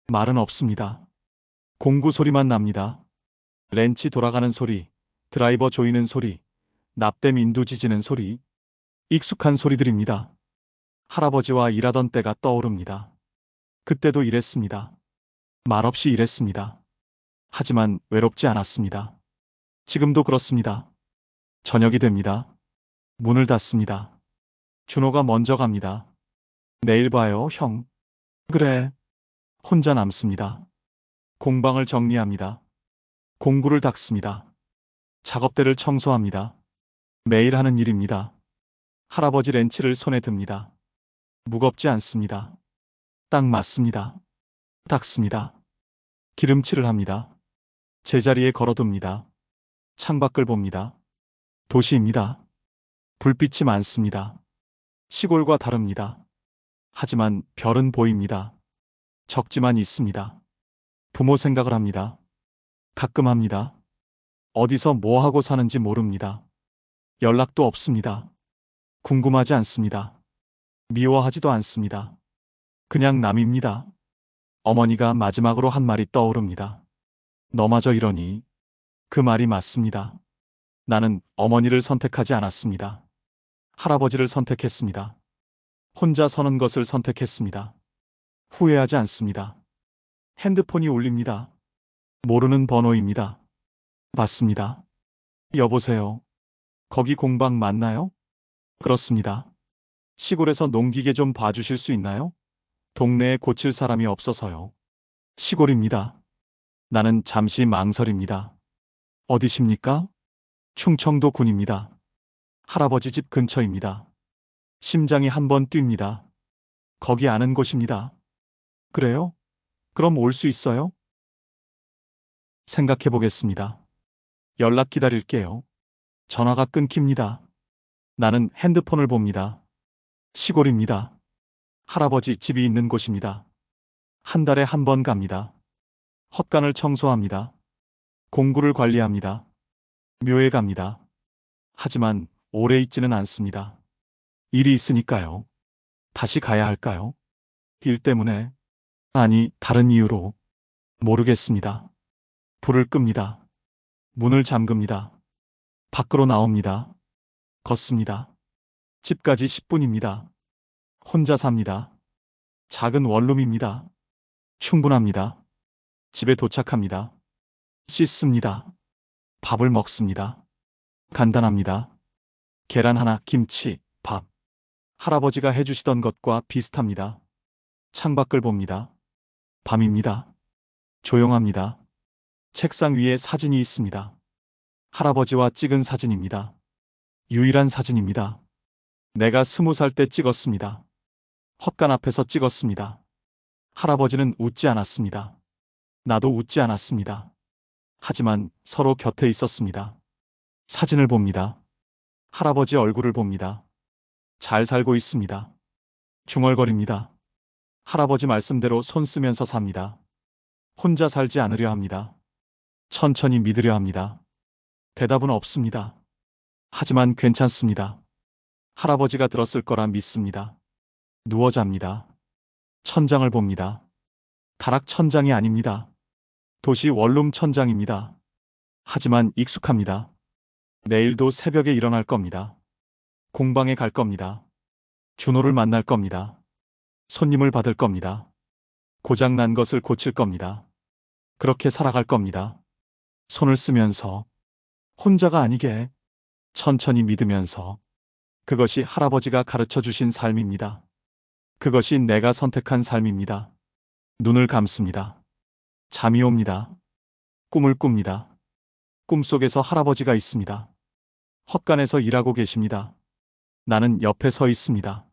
S2: 말은 없습니다. 공구 소리만 납니다. 렌치 돌아가는 소리, 드라이버 조이는 소리, 납땜 인두 지지는 소리. 익숙한 소리들입니다. 할아버지와 일하던 때가 떠오릅니다. 그때도 일했습니다. 말없이 일했습니다. 하지만 외롭지 않았습니다. 지금도 그렇습니다. 저녁이 됩니다. 문을 닫습니다. 준호가 먼저 갑니다. 내일 봐요, 형. 그래. 혼자 남습니다. 공방을 정리합니다. 공구를 닦습니다. 작업대를 청소합니다. 매일 하는 일입니다. 할아버지 렌치를 손에 듭니다. 무겁지 않습니다. 딱 맞습니다. 닦습니다. 기름칠을 합니다. 제자리에 걸어둡니다. 창밖을 봅니다. 도시입니다. 불빛이 많습니다. 시골과 다릅니다. 하지만 별은 보입니다. 적지만 있습니다. 부모 생각을 합니다. 가끔 합니다. 어디서 뭐 하고 사는지 모릅니다. 연락도 없습니다. 궁금하지 않습니다. 미워하지도 않습니다. 그냥 남입니다. 어머니가 마지막으로 한 말이 떠오릅니다. 너마저 이러니 그 말이 맞습니다. 나는 어머니를 선택하지 않았습니다. 할아버지를 선택했습니다. 혼자 서는 것을 선택했습니다. 후회하지 않습니다. 핸드폰이 울립니다. 모르는 번호입니다. 받습니다. 여보세요. 거기 공방 맞나요? 그렇습니다. 시골에서 농기계 좀 봐주실 수 있나요? 동네에 고칠 사람이 없어서요. 시골입니다. 나는 잠시 망설입니다. 어디십니까? 충청도 군입니다. 할아버지 집 근처입니다. 심장이 한번 뜁니다. 거기 아는 곳입니다. 그래요? 그럼 올 수 있어요? 생각해 보겠습니다. 연락 기다릴게요. 전화가 끊깁니다. 나는 핸드폰을 봅니다. 시골입니다. 할아버지 집이 있는 곳입니다. 한 달에 한 번 갑니다. 헛간을 청소합니다. 공구를 관리합니다. 묘에 갑니다. 하지만 오래 있지는 않습니다. 일이 있으니까요. 다시 가야 할까요? 일 때문에? 아니, 다른 이유로. 모르겠습니다. 불을 끕니다. 문을 잠급니다. 밖으로 나옵니다. 걷습니다. 집까지 10분입니다. 혼자 삽니다. 작은 원룸입니다. 충분합니다. 집에 도착합니다. 씻습니다. 밥을 먹습니다. 간단합니다. 계란 하나, 김치, 밥. 할아버지가 해주시던 것과 비슷합니다. 창밖을 봅니다. 밤입니다. 조용합니다. 책상 위에 사진이 있습니다. 할아버지와 찍은 사진입니다. 유일한 사진입니다. 내가 20살 때 찍었습니다. 헛간 앞에서 찍었습니다. 할아버지는 웃지 않았습니다. 나도 웃지 않았습니다. 하지만 서로 곁에 있었습니다. 사진을 봅니다. 할아버지 얼굴을 봅니다. 잘 살고 있습니다. 중얼거립니다. 할아버지 말씀대로 손 쓰면서 삽니다. 혼자 살지 않으려 합니다. 천천히 믿으려 합니다. 대답은 없습니다. 하지만 괜찮습니다. 할아버지가 들었을 거라 믿습니다. 누워 잡니다. 천장을 봅니다. 다락 천장이 아닙니다. 도시 원룸 천장입니다. 하지만 익숙합니다. 내일도 새벽에 일어날 겁니다. 공방에 갈 겁니다. 준호를 만날 겁니다. 손님을 받을 겁니다. 고장난 것을 고칠 겁니다. 그렇게 살아갈 겁니다. 손을 쓰면서, 혼자가 아니게, 천천히 믿으면서. 그것이 할아버지가 가르쳐 주신 삶입니다. 그것이 내가 선택한 삶입니다. 눈을 감습니다. 잠이 옵니다. 꿈을 꿉니다. 꿈속에서 할아버지가 있습니다. 헛간에서 일하고 계십니다. 나는 옆에 서 있습니다.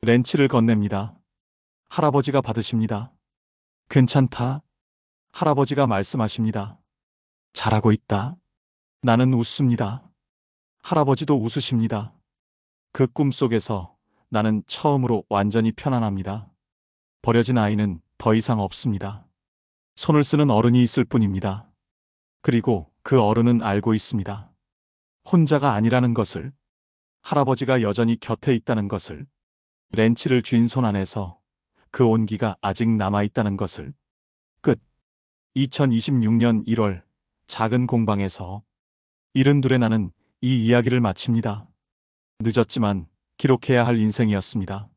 S2: 렌치를 건넵니다. 할아버지가 받으십니다. 괜찮다. 할아버지가 말씀하십니다. 잘하고 있다. 나는 웃습니다. 할아버지도 웃으십니다. 그 꿈속에서 나는 처음으로 완전히 편안합니다. 버려진 아이는 더 이상 없습니다. 손을 쓰는 어른이 있을 뿐입니다. 그리고 그 어른은 알고 있습니다. 혼자가 아니라는 것을, 할아버지가 여전히 곁에 있다는 것을, 렌치를 쥔 손 안에서 그 온기가 아직 남아있다는 것을. 끝. 2026년 1월 작은 공방에서 72의 나는 이 이야기를 마칩니다. 늦었지만 기록해야 할 인생이었습니다.